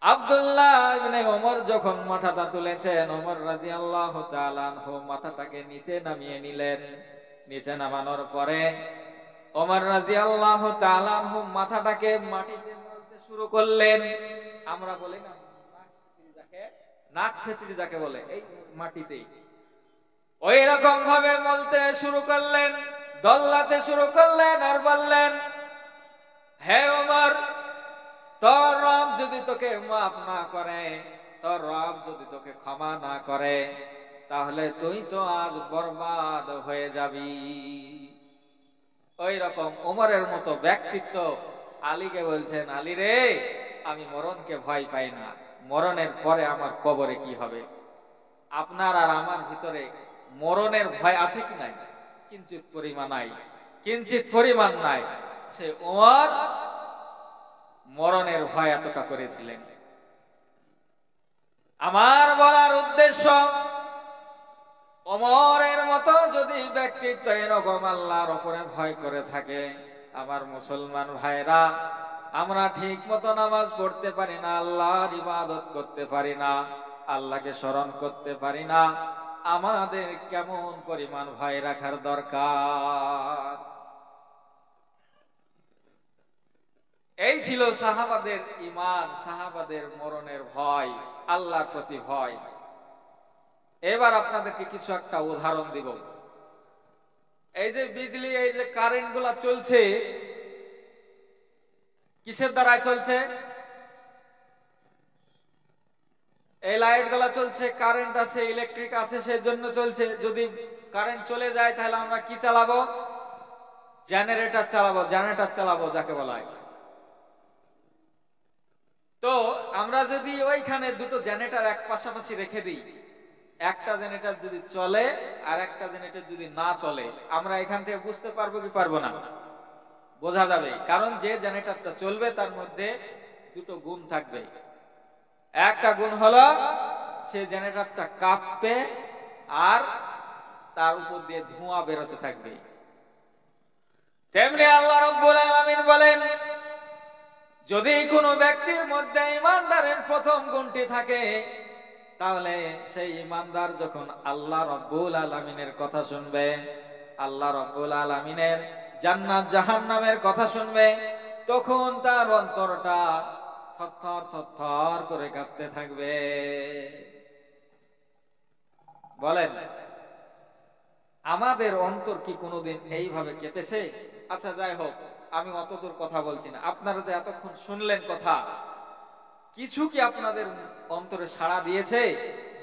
A: আব্দুল্লাহ ইবনে ওমর যখন মাথাটা তুলেছেন, ওমর রাদিয়াল্লাহু তাআলা আনহু মাথাটাকে নিচে নামিয়ে নিলেন। নিচে নামানোর পরে ওমর রাদিয়াল্লাহু তাআলা আনহু মাথাটাকে মাটিতে মলতে শুরু করলেন। আমরা বলি না নাক ছেঁচড়ি যাকে বলে, এই মাটিতে ওই রকম ভাবে মলতে শুরু করলেন, দল্লাতে শুরু করলেন আর বললেন, হে ওমর, তোর রব যদি তোকে মাফ না করে, তোর রব যদি তোকে ক্ষমা না করে, তাহলে তুই তো আজ বরবাদ হয়ে যাবি। ওই রকম ওমরের মতো ব্যক্তিত্ব আলীকে বলছেন, আলী রে, আমি মরণকে ভয় পাই না, মরণের পরে আমার কবরে কি হবে। আপনার আর আমার ভিতরে মরণের ভয় আছে কি নাই? কিঞ্চিত পরিমাণ নাই, কিঞ্চিত পরিমাণ নাই। সে ওমর মরণের ভয় এতটা করেছিলেন। আমার বলার উদ্দেশ্য, ওমরের মতো যদি ব্যক্তিত্ব এরকম আল্লাহর উপরে ভয় করে থাকে, আমার মুসলমান ভাইরা, আমরা ঠিক মতো নামাজ পড়তে পারি না, আল্লাহর ইবাদত করতে পারি না, আল্লাহকে স্মরণ করতে পারি না, আমাদের কেমন পরিমাণ ভয় রাখার দরকার। এই ছিল সাহাবাদের ঈমান, সাহাবাদের মরণের ভয়, আল্লাহর প্রতি ভয়। এবার আপনাদেরকে কিছু একটা উদাহরণ দিব। এই যে বিজলি, এই যে কারেন্ট গুলা চলছে, কিসের দ্বারা চলছে? এই লাইট গুলা চলছে, কারেন্ট আছে, ইলেকট্রিক আছে, সেই জন্য চলছে। যদি কারেন্ট চলে যায় তাহলে আমরা কি চালাবো? জেনারেটর চালাবো, জেনারেটর চালাবো যাকে বলা হয়। তো আমরা যদি ওইখানে দুটো জেনারেটর এক পাশাপাশি রেখে দিই, একটা জেনারেটর যদি চলে আর একটা জেনারেটর যদি না চলে, আমরা এখান থেকে বুঝতে পারবো কি পারবো না? বোঝা যাবে, কারণ যে জেনারেটরটা চলবে তার মধ্যে দুটো গুণ থাকবে। একটা গুণ হলো সে জেনারেটরটা কাঁপবে আর তার উপর দিয়ে ধোঁয়া বেরোতে থাকবে। তেমনি আল্লাহ রাব্বুল আলামিন বলেন, যদি কোনো ব্যক্তির মধ্যে ঈমানদারের প্রথম গুণটি থাকে, তাহলে সেই ঈমানদার যখন আল্লাহ রাব্বুল আলামিনের কথা শুনবে, আল্লাহ রাব্বুল আলামিনের জান্নাত জাহান্নামের কথা শুনবে, তখন তার অন্তরটা থরথর থরথর করে কাঁপতে থাকবে। বলেন, আমাদের অন্তর কি কোনোদিন এইভাবে কেঁপেছে? আচ্ছা, যাই হোক, আমি অতদূর কথা বলছি না। আপনারা যে এতক্ষণ শুনলেন কথা, কিছু কি আপনাদের অন্তরে সাড়া দিয়েছে?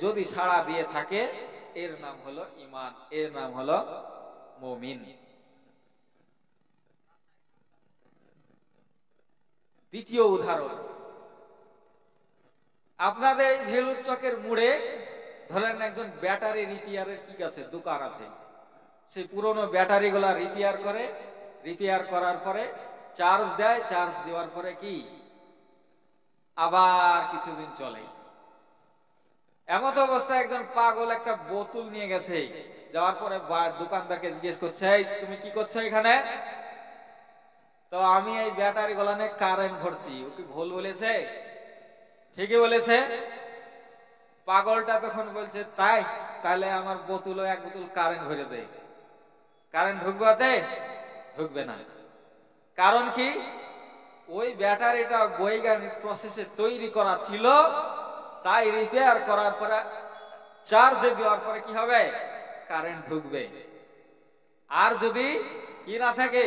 A: যদি সাড়া দিয়ে থাকে, এর নাম হলো ঈমান, এর নাম হলো মুমিন। দ্বিতীয় উদাহরণ, আপনাদের এই ভেলুর চকের মোড়ে ধরেন একজন ব্যাটারি রিপেয়ারের কি আছে, দোকান আছে। সেই পুরনো ব্যাটারি গুলা রিপেয়ার করে, রিপেয়ার করার পরে চার্জ দেয়, চার্জ দেওয়ার পরে কি আবার কিছুদিন চলে। এমত অবস্থায় একজন পাগল একটা বোতল নিয়ে গেছে, যাওয়ার পরে দোকানদারকে জিজ্ঞেস করছে, এই তুমি কি করছো এখানে? তো আমি এই ব্যাটারি গুলানে কারেন্ট ভরছি। ও কি ভুল বলেছে? ঠিকই বলেছে। পাগলটা তখন বলছে, তাই? তাহলে আমার বোতলও এক বোতল কারেন্ট ভরে দে। কারেন্ট ঢুকবে? ঢুকবে না। কারণ কি? ওই ব্যাটারিটা বৈজ্ঞানিক প্রসেসে তৈরি করা ছিল, তাই রিপেয়ার করার পরে চার্জে দেওয়ার পরে কি হবে? কারেন্ট ঢুকবে। আর যদি কি না থাকে,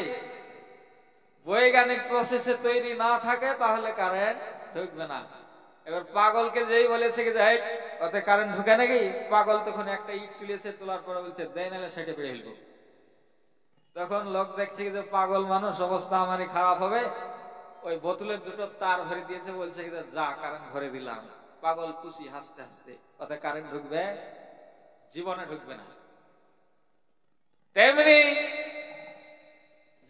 A: বৈজ্ঞানিক প্রসেসে তৈরি না থাকে, তাহলে কারেন্ট ঢুকবে না। এবার পাগলকে যেই বলেছে কি যাই ওতে কারেন্ট ঢুকে নাকি, পাগল তখন একটা ইট তুলেছে, তোলার পরে বলছে দেয় নাহলে সেটা পেরে ফেলবো। তখন লোক দেখছে যে পাগল মানুষ, অবস্থা আমারই খারাপ হবে, ওই বোতলের দুটো তার ভরে দিয়েছে, বলছে কি যা কারেন্ট ভরে দিলাম। পাগল খুশি, হাসতে হাসতে। ওতে কারেন্ট ঢুকবে? জীবনে ঢুকবে না। তেমনি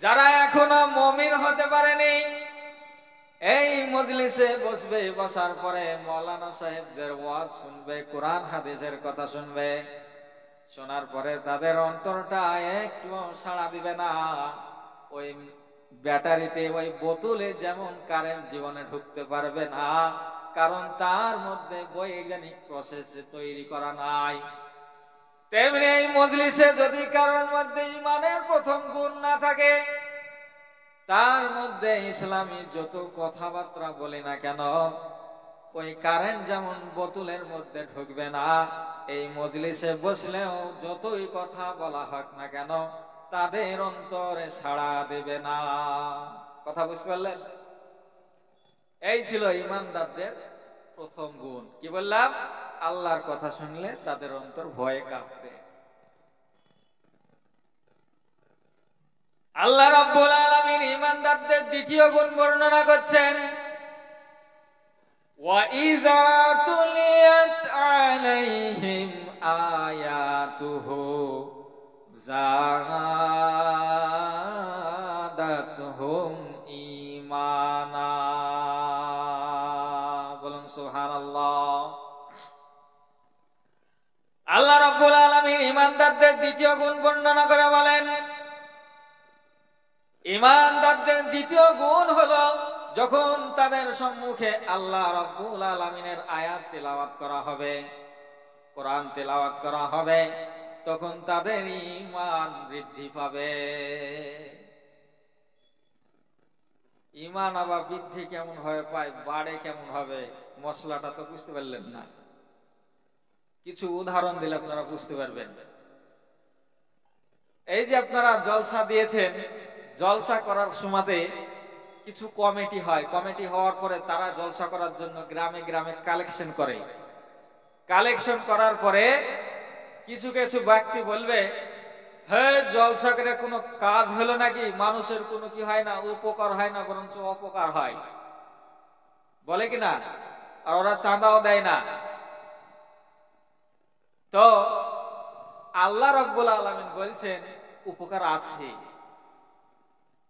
A: যারা এখনো মুমিন হতে পারেনি, এই মজলিসে বসবে, বসার পরে মাওলানা সাহেবদের ওয়াজ শুনবে, কোরআন হাদিসের কথা শুনবে, শোনার পরে তাদের অন্তরটা একটু সাড়া দিবে না। ওই ব্যাটারিতে, ওই বোতলে যেমন কারেন্ট জীবনে ঢুকতে পারবে না, কারণ তার মধ্যে বৈজ্ঞানিক প্রসেসে তৈরি করা নাই। তেমনি এই মজলিসে যদি কারোর মধ্যে ঈমানের প্রথম গুণ না থাকে, তার মধ্যে ইসলামী যত কথাবার্তা বলি না কেন, ওই কারেন্ট যেমন বোতলের মধ্যে ঢুকবে না, এই মজলিসে বসলেও যতই কথা বলা হোক না কেন, তাদের অন্তরে সাড়া দেবে না। কথা বুঝতে পারলেন? এই ছিল ঈমানদারদের প্রথম গুণ। কি বললাম? আল্লাহর কথা শুনলে তাদের অন্তর ভয়ে কাঁপবে। আল্লাহ রাব্বুল আলামিন ঈমানদারদের দ্বিতীয় গুণ বর্ণনা করছেন, ওয়া ইযা তুলিয়াত আলাইহিম আয়াতুহু যাদাতুহুম ঈমানা। বলুন সুবহানাল্লাহ। আল্লাহ রাব্বুল আলামিন ঈমানদারদের দ্বিতীয় গুণ বর্ণনা করে বলেন, ঈমানদারদের দ্বিতীয় গুণ হলো যখন তাদের সম্মুখে আল্লাহ রাব্বুল আলামিনের আয়াত তেলাওয়াত করা হবে, কোরআন তেলাওয়াত করা হবে, তখন তাদের ঈমান বৃদ্ধি পাবে। ঈমান আবার বৃদ্ধি কেমন হয় পায়, বাড়ে কেমন হবে, মশলাটা তো বুঝতে পারলেন না। কিছু উদাহরণ দিলে আপনারা বুঝতে পারবেন। এই যে আপনারা জলসা দিয়েছেন, জলসা করার সময়তে কিছু কমিটি হয়, কমিটি হওয়ার পরে তারা জলসা করার জন্য গ্রামে গ্রামে কালেকশন করে। কালেকশন করার পরে কিছু কিছু ব্যক্তি বলবে, হে জলসা করে কোনো কাজ হলো নাকি? মানুষের কোনো কি হয় না, উপকার হয় না, বরঞ্চ অপকার হয়, বলে কিনা? আর ওরা চাঁদাও দেয় না। তো আল্লাহ রাব্বুল আলামিন বলছেন উপকার আছে।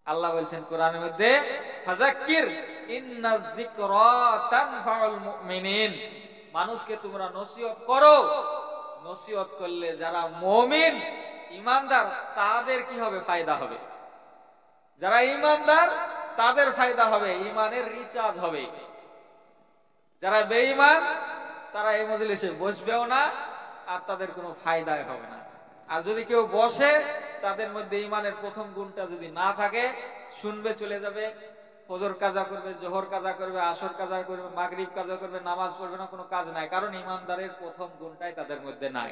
A: আল্লাহ বলছেন কোরআনের মধ্যে, ফাযাক্কির ইন্নায যিকরা তানফাউল মুমিনিন, মানুষকে তোমরা নসিহত করো। নসিহত করলে যারা মুমিন ঈমানদার তাদের কি হবে? ফায়দা হবে। যারা ঈমানদার তাদের ফায়দা হবে, ঈমানের রিচার্জ হবে। যারা বেঈমান তারা এই মজলিসে বসবেও না, আর তাদের কোনো ফায়দাই হবে না। আর যদি কেউ বসে, তাদের মধ্যে ঈমানের প্রথম গুণটা যদি না থাকে, শুনবে চলে যাবে, ফজর কাজা করবে, জোহর কাজা করবে, আসর কাজা করবে, মাগরিব কাজা করবে, নামাজ পড়বে না, কোনো কাজ নাই, কারণ ঈমানদারের প্রথম গুণটাই তাদের মধ্যে নাই।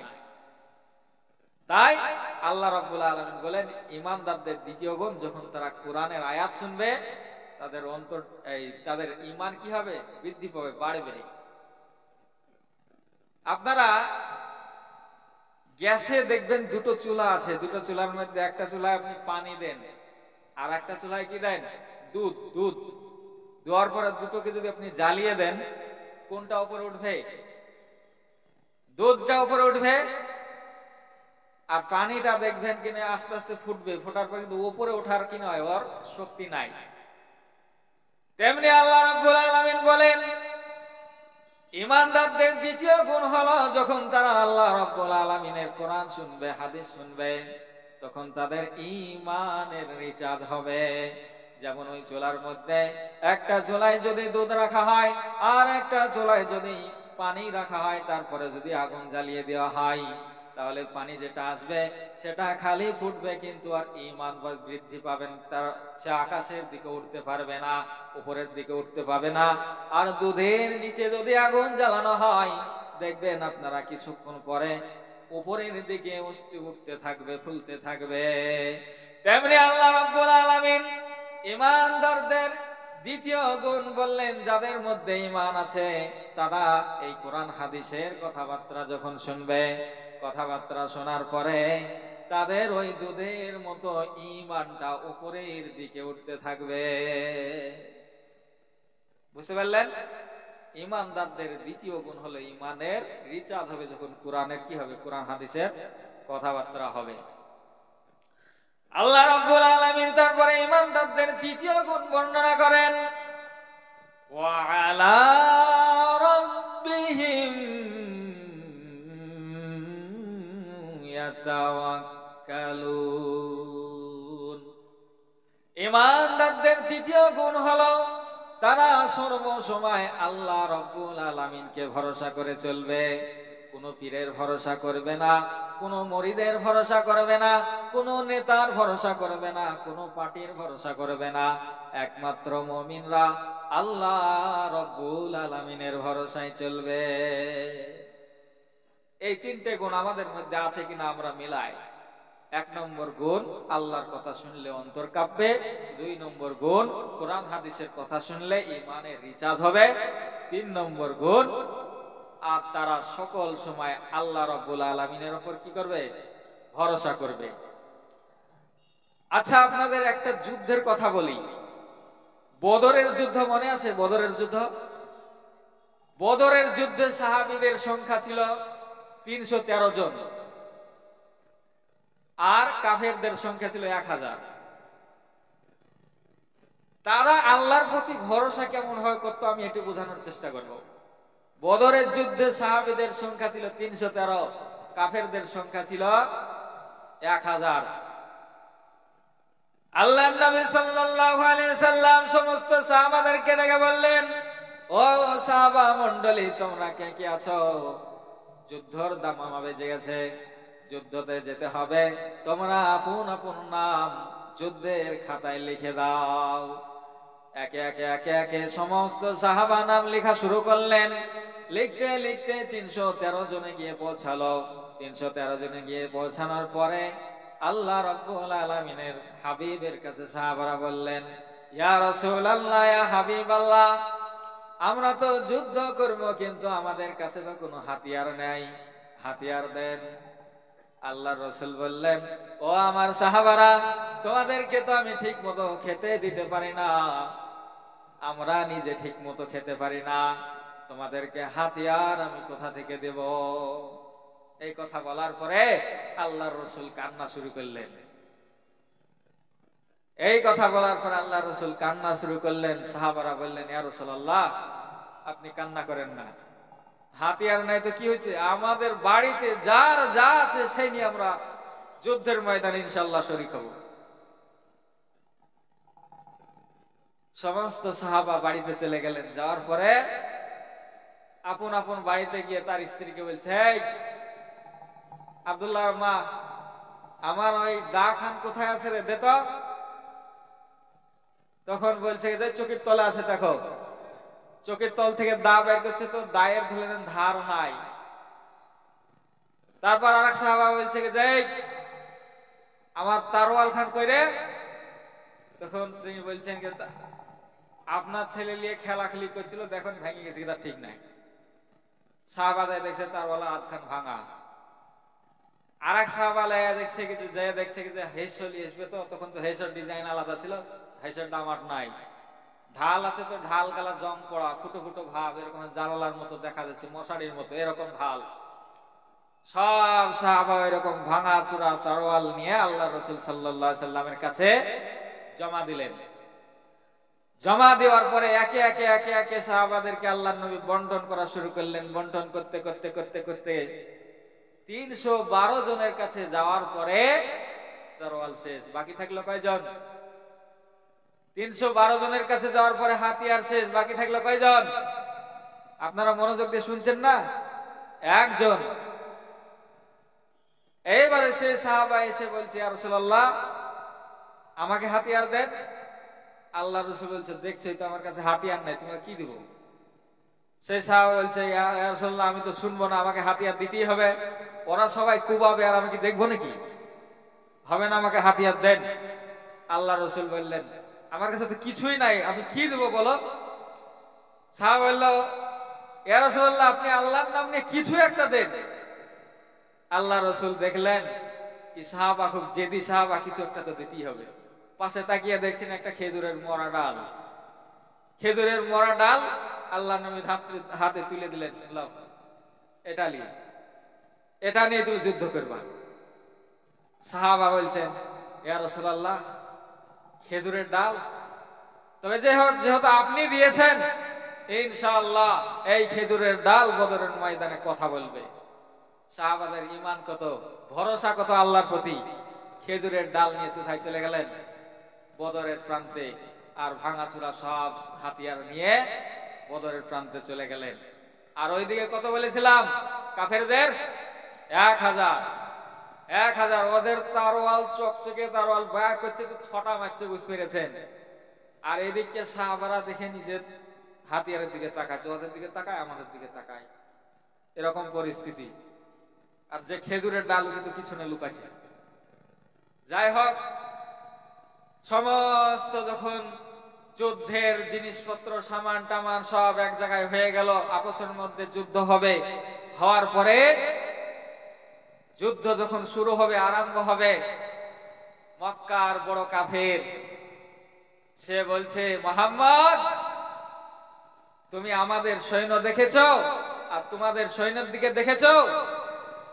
A: তাই আল্লাহ রাব্বুল আলামিন বলেন, ঈমানদারদের দ্বিতীয় গুণ, যখন তারা কোরআনের আয়াত শুনবে, তাদের অন্তর তাদের ঈমান কি হবে? বৃদ্ধি পাবে, বাড়বে। আপনারা গ্যাসে দেখবেন দুটো চুলা আছে, দুটো চুলার মধ্যে একটা চুলায় আপনি পানি দেন, আর একটা চুলায় কি দেন? দুধ। দুধ দেওয়ার পরে দুটোকে যদি আপনি জ্বালিয়ে দেন, কোনটা উপরে উঠবে? দুধটা উপরে উঠবে। আর পানিটা দেখবেন কিনা আস্তে আস্তে ফুটবে, ফোটার পর কিন্তু উপরে ওঠার কি নয়, ওর শক্তি নাই। তেমনি আল্লাহ রাব্বুল আলামিন বলেন, ঈমানদারদের দ্বিতীয় গুণ হলো যখন তারা আল্লাহ রাব্বুল আলামিনের কোরআন শুনবে, হাদিস শুনবে, তখন তাদের ঈমানের রিচার্জ হবে। যেমন ওই চুলার মধ্যে একটা চুলায় যদি দুধ রাখা হয়, আর একটা চুলায় যদি পানি রাখা হয়, তারপরে যদি আগুন জ্বালিয়ে দেওয়া হয়, তাহলে পানি যেটা আসবে সেটা খালি ফুটবে, কিন্তু আর ঈমান বৃদ্ধি পাবেন, তার সে আকাশের দিকে উঠতে পারবে না, উপরের দিকে উঠতে পারবে না। আর দুধের নিচে যদি আগুন জ্বালানো হয়, দেখবেন আপনারা কিছুক্ষণ পরে উপরের দিকে উঠতে থাকবে, ফুলতে থাকবে। তেমনি আল্লাহ রাব্বুল আলামিন ঈমানদারদের দ্বিতীয় গুণ বললেন, যাদের মধ্যে ঈমান আছে তারা এই কোরআন হাদিসের কথাবার্তা যখন শুনবে, কথাবার্তা শোনার পরে তাদের ওই দুধের মতো ঈমানটা উপরের দিকে উঠতে থাকবে। বুঝতে পারলেন? ঈমানদারদের দ্বিতীয় গুণ হলো ঈমানের রিচার্জ হবে যখন কোরআনের কি হবে? কোরআন হাদিসের কথাবার্তা হবে। আল্লাহ রাব্বুল আলামিন তারপরে ঈমানদারদের তৃতীয় গুণ বর্ণনা করেন, ওয়া আলা রাব্বিহিম ইয়াতাওয়াক্কালুন। ঈমানদারদের তৃতীয় গুণ হলো তারা সর্বসময় আল্লাহ রাব্বুল আলামিনকে ভরসা করে চলবে। কোনো পীরের ভরসা করবে না, কোনো মুরিদের ভরসা করবে না, কোনো নেতার ভরসা করবে না, কোনো পার্টির ভরসা করবে না। একমাত্র মুমিনরা আল্লাহ রাব্বুল আলামিনের ভরসায় চলবে। এই তিনটে গুণ আমাদের মধ্যে আছে কিনা আমরা মিলাই। 1 নম্বর গুণ, আল্লাহর কথা শুনলে অন্তর কাঁপবে। 2 নম্বর গুণ, কোরআন হাদিসের কথা শুনলে ঈমানের রিচার্জ হবে। 3 নম্বর গুণ, আর তারা সকল সময় আল্লাহ রাব্বুল আলামিনের উপর কি করবে? ভরসা করবে। আচ্ছা, আপনাদের একটা যুদ্ধের কথা বলি। বদরের যুদ্ধ মনে আছে? বদরের যুদ্ধ, বদরের যুদ্ধে সাহাবীদের সংখ্যা ছিল 313 জন, আর কাফেরদের সংখ্যা ছিল 1000। তারা আল্লাহর প্রতি ভরসা কেমন হয় করতো, আমি এটি বোঝানোর চেষ্টা করব। বদরের যুদ্ধে সাহাবীদের সংখ্যা ছিল 313, কাফেরদের সংখ্যা ছিল 1000। আল্লাহর নবী সাল্লাল্লাহু আলাইহি সাল্লাম সমস্ত সাহাবাদেরকে ডেকে বললেন, ও সাহাবা মণ্ডলী, তোমরা কে কে আছো? যুদ্ধর দামামা বেজে গেছে, যুদ্ধতে যেতে হবে। তোমরা আপন আপন নাম যুদ্ধের খাতায় লিখে দাও। একে একে একে একে সমস্ত সাহাবা নাম লেখা শুরু করলেন। লিখতে লিখতে 313 জনে গিয়ে পৌঁছালো। 313 জনে গিয়ে পৌঁছানোর পরে আল্লাহ রাব্বুল আলামিনের হাবিবের কাছে সাহাবারা বললেন, ইয়া রাসূলুল্লাহ, ইয়া হাবিবাল্লাহ, আমরা তো যুদ্ধ করব, কিন্তু আমাদের কাছে তো কোনো হাতিয়ার নেই, হাতিয়ার দেন। আল্লাহর রাসূল বললেন, ও আমার সাহাবারা, তোমাদেরকে তো আমি ঠিক মতো খেতে দিতে পারি না, আমরা নিজে ঠিক মতো খেতে পারি না, তোমাদেরকে হাতিয়ার আমি কোথা থেকে দেব? এই কথা বলার পরে আল্লাহর রাসূল কান্না শুরু করলেন। এই কথা বলার পর আল্লাহর রাসূল কান্না শুরু করলেন। সাহাবারা বললেন, ইয়া রাসূলুল্লাহ, আপনি কান্না করেন না, হাতিয়ার নাই তো কি হয়েছে, আমাদের বাড়িতে যার যা আছে সেই নিয়ে আমরা যুদ্ধের ময়দানে ইনশাআল্লাহ শরীক হব। সমস্ত সাহাবা বাড়িতে চলে গেলেন। যাওয়ার পরে আপন আপন বাড়িতে গিয়ে তার স্ত্রীকে বলছে, আব্দুল্লাহর মা, আমার ওই দা খান কোথায় আছে রে, দে তো। তখন বলছে যে চোখের তলে আছে, দেখো। চোখের তল থেকে দা বের করছে, তো দায়ের ধরলেন ধার নাই। তারপর আরেক সাহাবা বলছে যে আমার তারওয়াল খান কই রে? তখন তিনি বলছেন যে আপনার ছেলে নিয়ে খেলাখেলি করছিল, দেখুন ভেঙে গেছে, এটা ঠিক নাই। সাহাবা যায় দেখছে তারওয়ালা হাত খান ভাঙা। আরেক সাহাবা লাইয়া দেখছে কি যে হেসলি আসবে, তো তখন তো হেসর ডিজাইন আলাদা ছিল, হেসরটা আমার নাই। ঢাল আছে, তো ঢাল গালা জং পড়া, ফুটো ফুটো ভাব, এরকম জানালার মতো দেখা যাচ্ছে, মশারির মতো এরকম ঢাল। সব সাহাবা এরকম ভাঙা চূড়া তরোয়াল নিয়ে আল্লাহ রাসূল সাল্লাল্লাহু আলাইহি সাল্লামের কাছে জমা দিলেন। জমা দেওয়ার পরে একে একে একে একে সাহাবাদেরকে আল্লাহর নবী বন্টন করা শুরু করলেন। বন্টন করতে করতে করতে করতে 312 জনের কাছে যাওয়ার পরে তরোয়াল শেষ। বাকি থাকলো কয়জন? 312 জনের কাছে যাওয়ার পরে হাতিয়ার শেষ। বাকি থাকলো কয়জন? আপনারা মনোযোগ দিয়ে শুনছেন না? একজন। এইবারে সেই সাহাবা এসে বলছে, ইয়া রাসূলুল্লাহ, আমাকে হাতিয়ার দেন। আল্লাহ রাসূল বলছে, দেখছই তো আমার কাছে হাতিয়ার নাই, তোমাকে কি দিব? সেই সাহাবা বলছে, ইয়া রাসূলুল্লাহ, আমি তো শুনবো না, আমাকে হাতিয়ার দিতেই হবে। ওরা সবাই কুবাবে আর আমি কি দেখবো নাকি? হবে না, আমাকে হাতিয়ার দেন। আল্লাহ রাসূল বললেন, আমার কাছে তো কিছুই নাই, আমি কি দেবো বলো? সাহাবা বলল, ইয়া রাসূলুল্লাহ, আপনি আল্লাহর নাম নিয়ে কিছু একটা দেন। আল্লাহ রাসূল দেখলেন এই সাহাবা খুব জেদি সাহাবা, কিছু একটা তো দিতেই হবে। পাশে তাকিয়ে দেখছেন একটা খেজুরের মরা ডাল। খেজুরের মরা ডাল আল্লাহ নবী হাতে তুলে দিলেন, লাও, এটা নিয়ে তুমি যুদ্ধ করবা। সাহাবা বলছেন, ইয়া রাসূলুল্লাহ, খেজুরের ডাল, তবে যেহেতু আপনি দিয়েছেন, ইনশাআল্লাহ এই খেজুরের ডাল বদরের ময়দানে কথা বলবে। সাহাবাদের ঈমান কত, ভরসা কত আল্লাহর প্রতি। খেজুরের ডাল নিয়ে চুথায় চলে গেলেন বদরের প্রান্তে, আর ভাঙাচুরা সব হাতিয়ার নিয়ে বদরের প্রান্তে চলে গেলেন। আর ওইদিকে কত বলেছিলাম? কাফেরদের 1000। ওদের তারওয়াল চকচকে তারওয়াল বয়া করছে, তো 6টা মারছে, বুঝতে পেরেছেন? আর এদিকে সাহাবারা দেখে নিজের হাতিয়ারের দিকে তাকাচ্ছে, ওদের দিকে তাকায়, আমাদের দিকে তাকায়, এরকম পরিস্থিতি। আর যে খেজুরের ডাল কিন্তু পিছনে লুকাচ্ছে। যাই হোক, সমস্ত যখন যুদ্ধের জিনিসপত্র সামান টামান সব এক জায়গায় হয়ে গেল, আপসের মধ্যে যুদ্ধ হবে। হওয়ার পরে যুদ্ধ যখন শুরু হবে, আরম্ভ হবে, মক্কার বড় কাফের সে বলছে, মুহাম্মদ তুমি আমাদের সৈন্য দেখেছো আর তোমাদের সৈন্যের দিকে দেখেছো?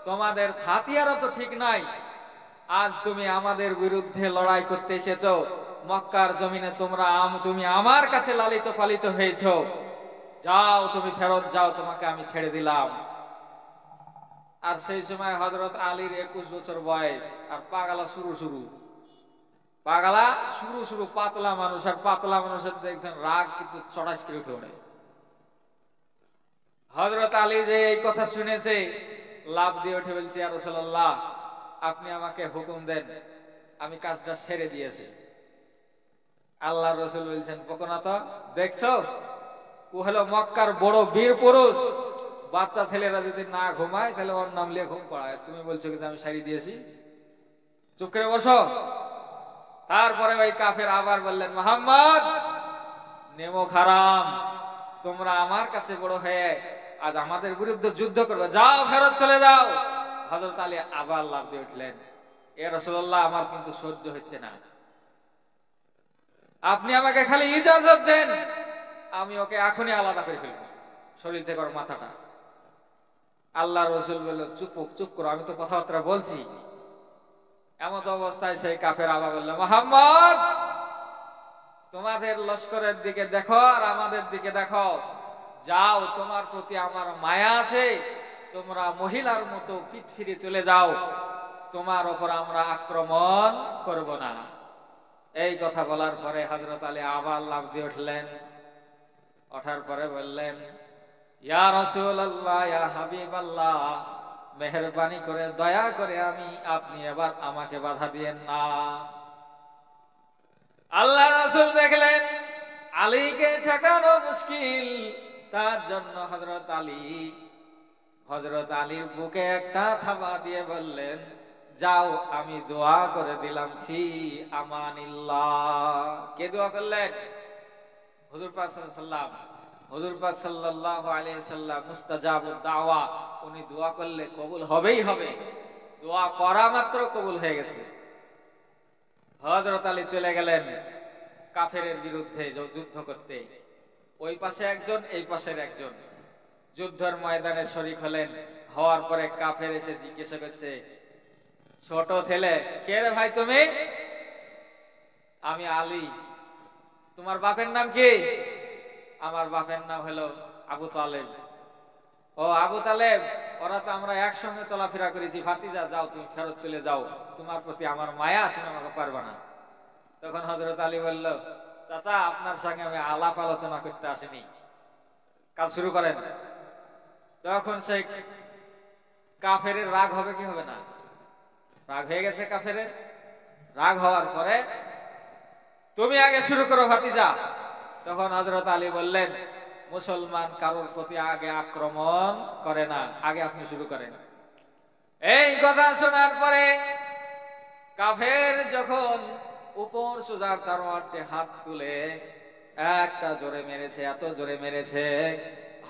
A: তোমাদের হাতিয়ারও তো ঠিক নাই, আজ তুমি আমাদের বিরুদ্ধে লড়াই করতে এসেছো। মক্কার জমিনে তুমি আমার কাছে লালিত পালিত হয়েছো, যাও তুমি ফেরত যাও, তোমাকে আমি ছেড়ে দিলাম। আর সেই সময় হযরত আলীর 21 বছর বয়স, আর পাগলা শুরু পাতলা মানুষ, আর পাতলা মানুষের দেখবেন রাগ কিন্তু চড়াস করে উঠে ওঠে। হযরত আলী যে এই কথা শুনেছে, লাফ দিয়ে উঠে বলছে, ইয়া রাসূলুল্লাহ আপনি আমাকে হুকুম দেন, আমি কাজটা ছেড়ে দিয়েছি। আল্লাহর রাসূল বলছেন, বকনা তো দেখছো, ও হলো মক্কার বড় বীর পুরুষ। বাচ্চা ছেলেরা যদি না ঘুমায় তাহলে ওর নাম লিয়ে ঘুম পড়ায়, তুমি বলছো যে আমি ছেড়ে দিয়েছি, চুপ করে বসো। তারপরে ওই কাফের আবার বললেন, মুহাম্মদ নেমো হারাম, তোমরা আমার কাছে বড় হয়ে আজ আমাদের বিরুদ্ধে যুদ্ধ করবে, যাও ফেরত চলে যাও। হযরত আলী আবার লাফ দিয়ে উঠলেন, ইয়া রাসূলুল্লাহ আমার কিন্তু সহ্য হচ্ছে না, আপনি আমাকে খালি ইজাজত দেন, আমি ওকে এখনই আলাদা করে ফেলব শরীর থেকে ওর মাথাটা। আল্লাহর রাসূল বলল, চুপ করো, আমি তো কথাবার্তা বলছি। এমত অবস্থায় সেই কাফের আবার বলল, মুহাম্মদ তোমাদের লস্করের দিকে দেখো আর আমাদের দিকে দেখো, যাও তোমার প্রতি আমার মায়া আছে, তোমরা মহিলার মতো পিঠ ফিরে চলে যাও, তোমার উপর আমরা আক্রমণ করব না। এই কথা বলার পরে হযরত আলী আবার লাফ দিয়ে উঠলেন। ওঠার পরে বললেন, ইয়া রাসূলুল্লাহ, ইয়া হাবিবাল্লাহ, মেহেরবানি করে দয়া করে আপনি এবার আমাকে বাধা দিয়েন না। আল্লাহর রাসূল দেখলেন আলীকে ঠেকানো মুশকিল, তার জন্য হযরত আলীর বুকে একটা থাবা দিয়ে বললেন, যাও আমি দোয়া করে দিলাম ফি আমানিল্লাহ। কে দোয়া করলেন? হুজুর পাক সাল্লাল্লাহু আলাইহি সাল্লাম, মুস্তাজাবুদ দাওয়া, উনি দোয়া করলে কবুল হবেই হবে। দোয়া করা মাত্র কবুল হয়ে গেছে। হযরত আলী চলে গেলেন কাফেরের বিরুদ্ধে যুদ্ধ করতে। ওই পাশে একজন, এই পাশের একজন, যুদ্ধের ময়দানে শরীক হলেন। হওয়ার পরে কাফের এসে জিজ্ঞাসা করছে, ছোট ছেলে, কে রে ভাই তুমি? আমি আলী। তোমার বাপের নাম কি? আমার বাপের নাম হলো আবু তালেব। ও আবু তালেব, ওরা তো আমরা একসঙ্গে চলাফেরা করেছি, ভাতিজা, যাও তুমি ফেরত চলে যাও, তোমার প্রতি আমার মায়া, তুমি আমাকে পারবে না। তখন হযরত আলী বলল, চাচা আপনার সঙ্গে আমি আলাপ আলোচনা করতে আসিনি, কাজ শুরু করেন। তখন সেই কাফের রাগ হবে কি হবে না? রাগ হয়ে গেছে কাফের। রাগ হওয়ার পরে, তুমি আগে শুরু করো ভাতিজা। তখন হযরত আলী বললেন, মুসলমান কারোর প্রতি আগে আক্রমণ করে না, আগে আপনি শুরু করেন। এই কথা শোনার পরে কাফের যখন উপর সোজা তরবারটি হাত তুলে একটা জোরে মেরেছে, এত জোরে মেরেছে,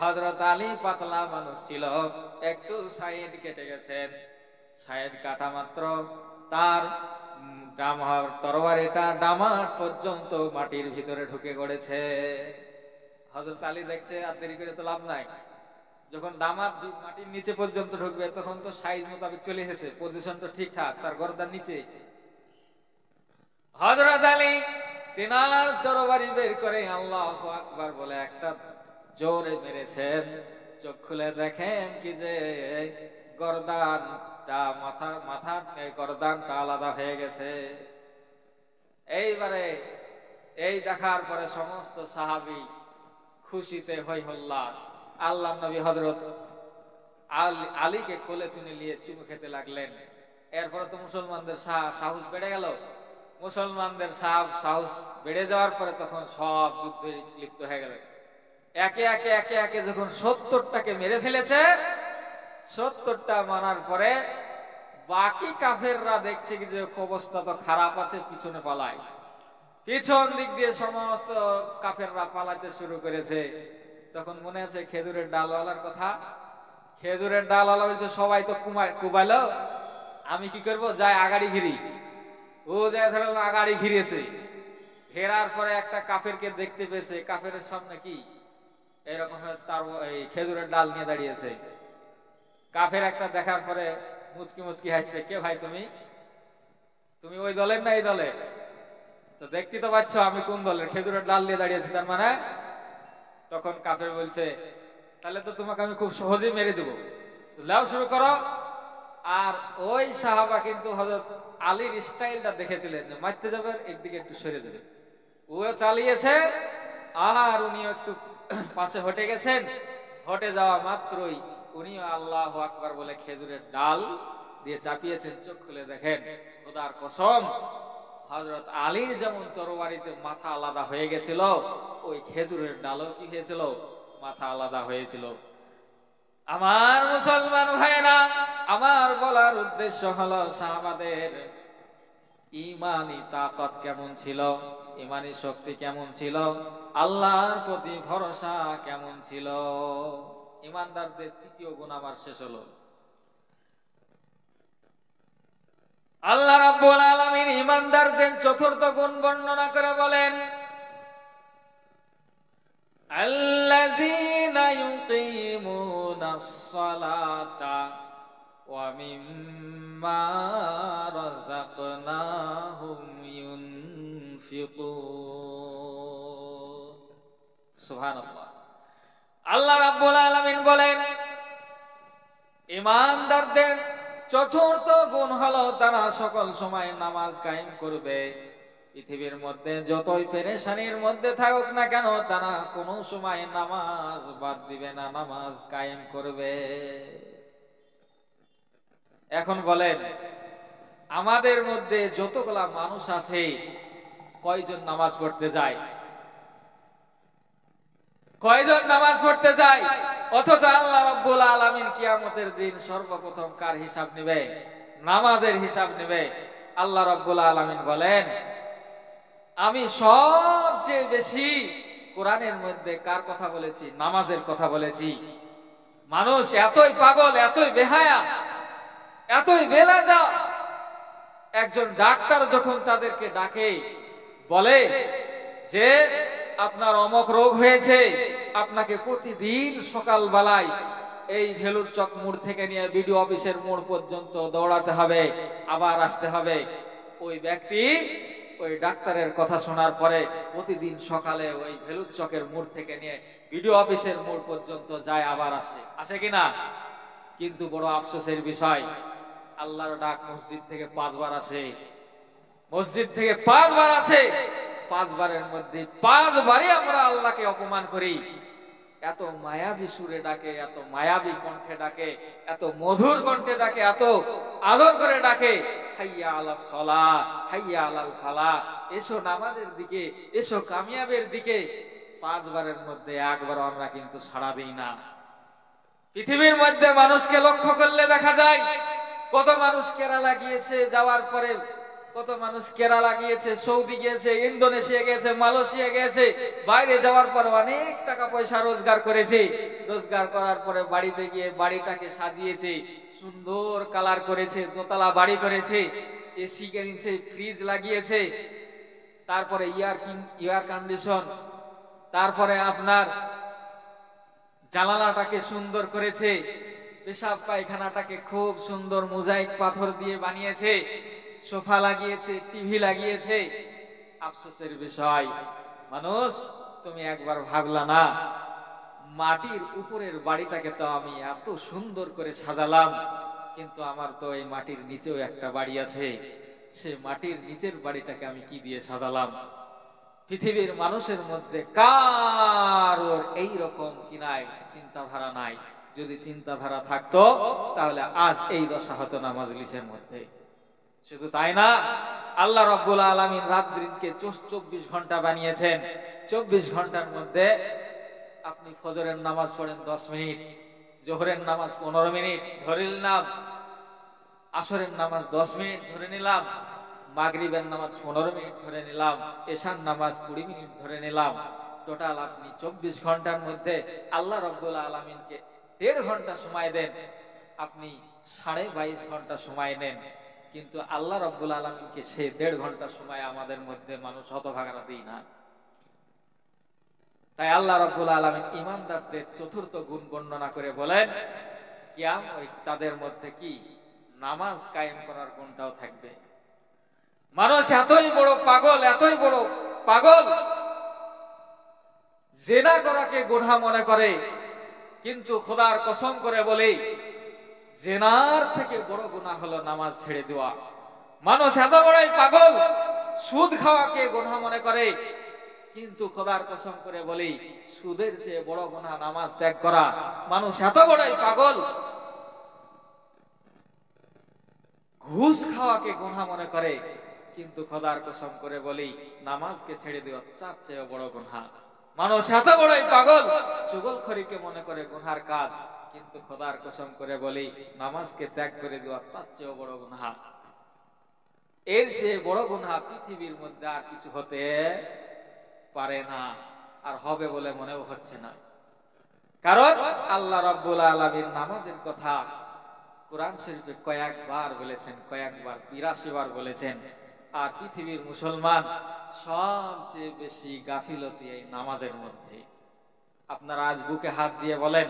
A: হযরত আলী পাতলা মানুষ ছিল, একটু সাইড কেটে গেছেন। সাইড কাটা মাত্র তার তরবারিটা ডামাট পর্যন্ত মাটির ভিতরে ঢুকে গড়েছে। হযরত আলী দেখছে আর দেরি করে তো লাভ নাই, যখন ডামাত মাটির নিচে পর্যন্ত ঢুকবে তখন তো সাইজ মোতাবেক চলে এসেছে, পজিশন তো ঠিকঠাক, তার গর্দান নিচে। হযরত আলী তিনার তরবারি বের করে আল্লাহু আকবার বলে একটা জোরে মেরেছেন। চোখ খুলে দেখেন কি যে গর্দানটা মাথার গর্দানটা আলাদা হয়ে গেছে। এইবারে এই দেখার পরে সমস্ত সাহাবী খুশিতে হই হল্লাস। আল্লাহর নবী হযরত আলীকে কোলে তুলে নিয়ে চুমু খেতে লাগলেন। এরপরে তো মুসলমানদের সাহস বেড়ে গেল। মুসলমানদের সাহস বেড়ে যাওয়ার পরে তখন সব যুদ্ধে লিপ্ত হয়ে গেল। একে একে যখন 70টাকে মেরে ফেলেছে, 70টা মারার পরে বাকি কাফেররা দেখছে কি যে অবস্থা তো খারাপ আছে, পিছনে পালায়। পিছন দিক দিয়ে সমস্ত কাফেররা পালাতে শুরু করেছে। তখন মনে আছে খেজুরের ডালওয়ালার কথা। খেজুরের ডালওয়ালা বলছে সবাই তো কুবাইলো, আমি কি করব, যাই আগাড়ি ঘিরি। ও যায় ধরো আগাড়ি ঘিরেছে। ঘেরার পরে একটা কাফেরকে দেখতে পেয়েছে, কাফেরের সামনে কি এরকম তার এই খেজুরের ডাল নিয়ে দাঁড়িয়েছে। কাফের একটা দেখার পরে মুচকি মুচকি হাসছে, কে ভাই তুমি? তুমি ওই দলের না এই দলে? তো দেখতে তো পাচ্ছ আমি কোন দলের, খেজুরের ডাল নিয়ে দাঁড়িয়েছি তার মানে। তখন কাফের বলছে তাহলে তো তোমাকে আমি খুব সহজেই মেরে দেবো, লাও শুরু করো। আর ওই সাহাবা কিন্তু হযরত আলীর স্টাইলটা দেখেছিলেন যে মারতে যাবে একদিকে একটু সরে যাবে, ও চালিয়েছে আর উনিও একটু পাশে হটে গেছেন। হটে যাওয়া মাত্রই উনিও আল্লাহু আকবার বলে খেজুরের ডাল দিয়ে চাপিয়েছেন। চোখ খুলে দেখেন খোদার কসম, হযরত আলীর যেমন তরবারিতে মাথা আলাদা হয়ে গেছিল, ওই খেজুরের ডালও কি হয়েছিল, মাথা আলাদা হয়েছিল। আমার মুসলমান ভাইরা, আমার বলার উদ্দেশ্য হলো সাহাবাদের ঈমানি তাকত কেমন ছিল, ঈমানি শক্তি কেমন ছিল, আল্লাহর প্রতি ভরসা কেমন ছিল। ঈমানদারদের তৃতীয় গুণ আমার শেষ হলো। আল্লাহ রাব্বুল আলামিন ঈমানদারদের চতুর্থ গুণ বর্ণনা করে বলেন, আল্লাযীনা ইউকিমুনাস সালাতা ওয়া মিম্মা রাযাকনাহুম ইউনফিকুন। সুবহানাল্লাহ। আল্লাহ রাব্বুল আলামিন বলেন ঈমানদারদের চতুর্থ গুণ হলো তারা সকল সময় নামাজ কায়েম করবে। পৃথিবীর মধ্যে যতই পেরেশানির মধ্যে থাকুক না কেন, তারা কোনো সময় নামাজ বাদ দিবে না, নামাজ কায়েম করবে। এখন বলেন আমাদের মধ্যে যতগুলা মানুষ আছে কয়জন নামাজ পড়তে যায়? কয়জন নামাজ পড়তে যায়? অথচ আল্লাহ রাব্বুল আলামিন কিয়ামতের দিন সর্বপ্রথম কার হিসাব নেবে? নামাজের হিসাব নেবে। আল্লাহ রাব্বুল আলামিন বলেন আমি সবচেয়ে বেশি কোরআনের মধ্যে কার কথা বলেছি? নামাজের কথা বলেছি। মানুষ এতই পাগল, এতই বেহায়া, এতই বেলাজা। একজন ডাক্তার যখন তাদেরকে ডাকে বলে যে আপনার অমক রোগ হয়েছে, আপনাকে প্রতিদিন সকাল বেলায় এই ভেলুর চক মোড় থেকে নিয়ে বিডিও অফিসের মোড় পর্যন্ত দৌড়াতে হবে, আবার আসতে হবে। ওই ব্যক্তি ওই ডাক্তারের কথা শোনার পরে প্রতিদিন সকালে ওই ভেলুর চকের মোড় থেকে নিয়ে বিডিও অফিসের মোড় পর্যন্ত যায়, আবার আসে, আসে কিনা? কিন্তু বড় আফসোসের বিষয়, আল্লাহর ডাক মসজিদ থেকে 5 বার আসে, মসজিদ থেকে 5 বার আসে। 5 বারের মধ্যে 5 বারই আমরা আল্লাহকে অপমান করি। এত মায়াবী সুরে ডাকে, এত মায়াবী কণ্ঠে ডাকে, এত মধুর কণ্ঠে ডাকে, এত আদর করে ডাকে, হাইয়া আলাস সালাহ, হাইয়া আলাল ফালাহ, এসো নামাজের দিকে, এসো কামিয়াবের দিকে। 5 বারের মধ্যে 1 বার আমরা কিন্তু সাড়া দিই না। পৃথিবীর মধ্যে মানুষকে লক্ষ্য করলে দেখা যায় কত মানুষ কেরালা গিয়েছে, যাওয়ার পরে কত মানুষ কেরালা গিয়েছে, সৌদি গিয়েছে, ইন্দোনেশিয়া গিয়েছে, মালয়েশিয়া গিয়েছে, বাইরে যাওয়ার পর অনেক টাকা পয়সা রোজগার করেছে। রোজগার করার পরে বাড়িতে গিয়ে বাড়িটাকে সাজিয়েছে, সুন্দর কালার করেছে, দোতলা বাড়ি করেছে, এসি কিনেছে, ফ্রিজ লাগিয়েছে, তারপরে এয়ার কন্ডিশন, তারপরে আপনার জানালাটাকে সুন্দর করেছে, পেশাব পায়খানাটাকে খুব সুন্দর মোজাইক পাথর দিয়ে বানিয়েছে, সোফা লাগিয়েছে, টিভি লাগিয়েছে। আফসোসের বিষয় মানুষ, তুমি একবার ভাবলা না মাটির উপরের বাড়িটাকে তো আমি এত সুন্দর করে সাজালাম, কিন্তু আমার তো এই মাটির নিচেও একটা বাড়ি আছে, সে মাটির নিচের বাড়িটাকে আমি কি দিয়ে সাজালাম? পৃথিবীর মানুষের মধ্যে কারোর এই রকম কি নাই? চিন্তাধারা নাই। যদি চিন্তাধারা থাকতো তাহলে আজ এই দশা হতো না মাজলিসের মধ্যে। শুধু তাই না, আল্লাহ রাব্বুল আলামিন রাত দিনকে 24 ঘন্টা বানিয়েছেন। 24 ঘন্টার মধ্যে আপনি ফজরের নামাজ পড়েন 10 মিনিট, জোহরের নামাজ 15 মিনিট ধরে নিলাম, আসরের নামাজ 10 মিনিট ধরে নিলাম, মাগরিবের নামাজ 15 মিনিট ধরে নিলাম, এশার নামাজ 20 মিনিট ধরে নিলাম, টোটাল আপনি 24 ঘন্টার মধ্যে আল্লাহ রাব্বুল আলামিনকে 1.5 ঘন্টা সময় দেন, আপনি 22.5 ঘন্টা সময় নেন, কিন্তু আল্লাহ রাব্বুল আলামিনকে সেই 1.5 ঘন্টা সময় আমাদের মধ্যে মানুষ হতভাগা দেই না। তাই আল্লাহ রাব্বুল আলামিন ঈমানদারদের চতুর্থ গুণ বর্ণনা করে বলেন, তাদের মধ্যে কি নামাজ কায়েম করার গুণটাও থাকবে। মানুষ এতই বড় পাগল জিনা করাকে গুনাহ মনে করে, কিন্তু খোদার কসম করে বলি জিনার থেকে বড় গুনাহ হলো নামাজ ছেড়ে দেওয়া। মানুষ এত বড়ই পাগল সুদ খাওয়াকে গুনাহ মনে করে, কিন্তু খোদার কসম করে বলি সুদের চেয়ে বড় গুনাহ নামাজ ত্যাগ করা। মানুষ এত বড়ই পাগল ঘুষ খাওয়াকে গুনাহ মনে করে, কিন্তু খোদার কসম করে বলি নামাজকে ছেড়ে দেওয়া তার চেয়ে বড় গুনাহ। মানুষ এত বড়ই পাগল চুগলখড়িকে মনে করে গুনার কাজ, কিন্তু খোদার কসম করে বলি নামাজকে ত্যাগ করে দেওয়া তার চেয়ে বড় গুনাহ। এর চেয়ে বড় গুনাহ পৃথিবীর মধ্যে আর কিছু হতে পারে না, আর হবে বলে মনেও হচ্ছে না। কারণ আল্লাহ রাব্বুল আলামিন নামাজের কথা কোরআন শরীফে কয়েকবার বলেছেন, 82 বার বলেছেন। আর পৃথিবীর মুসলমান সবচেয়ে বেশি গাফিলতি এই নামাজের মধ্যে। আপনারা আজ বুকে হাত দিয়ে বলেন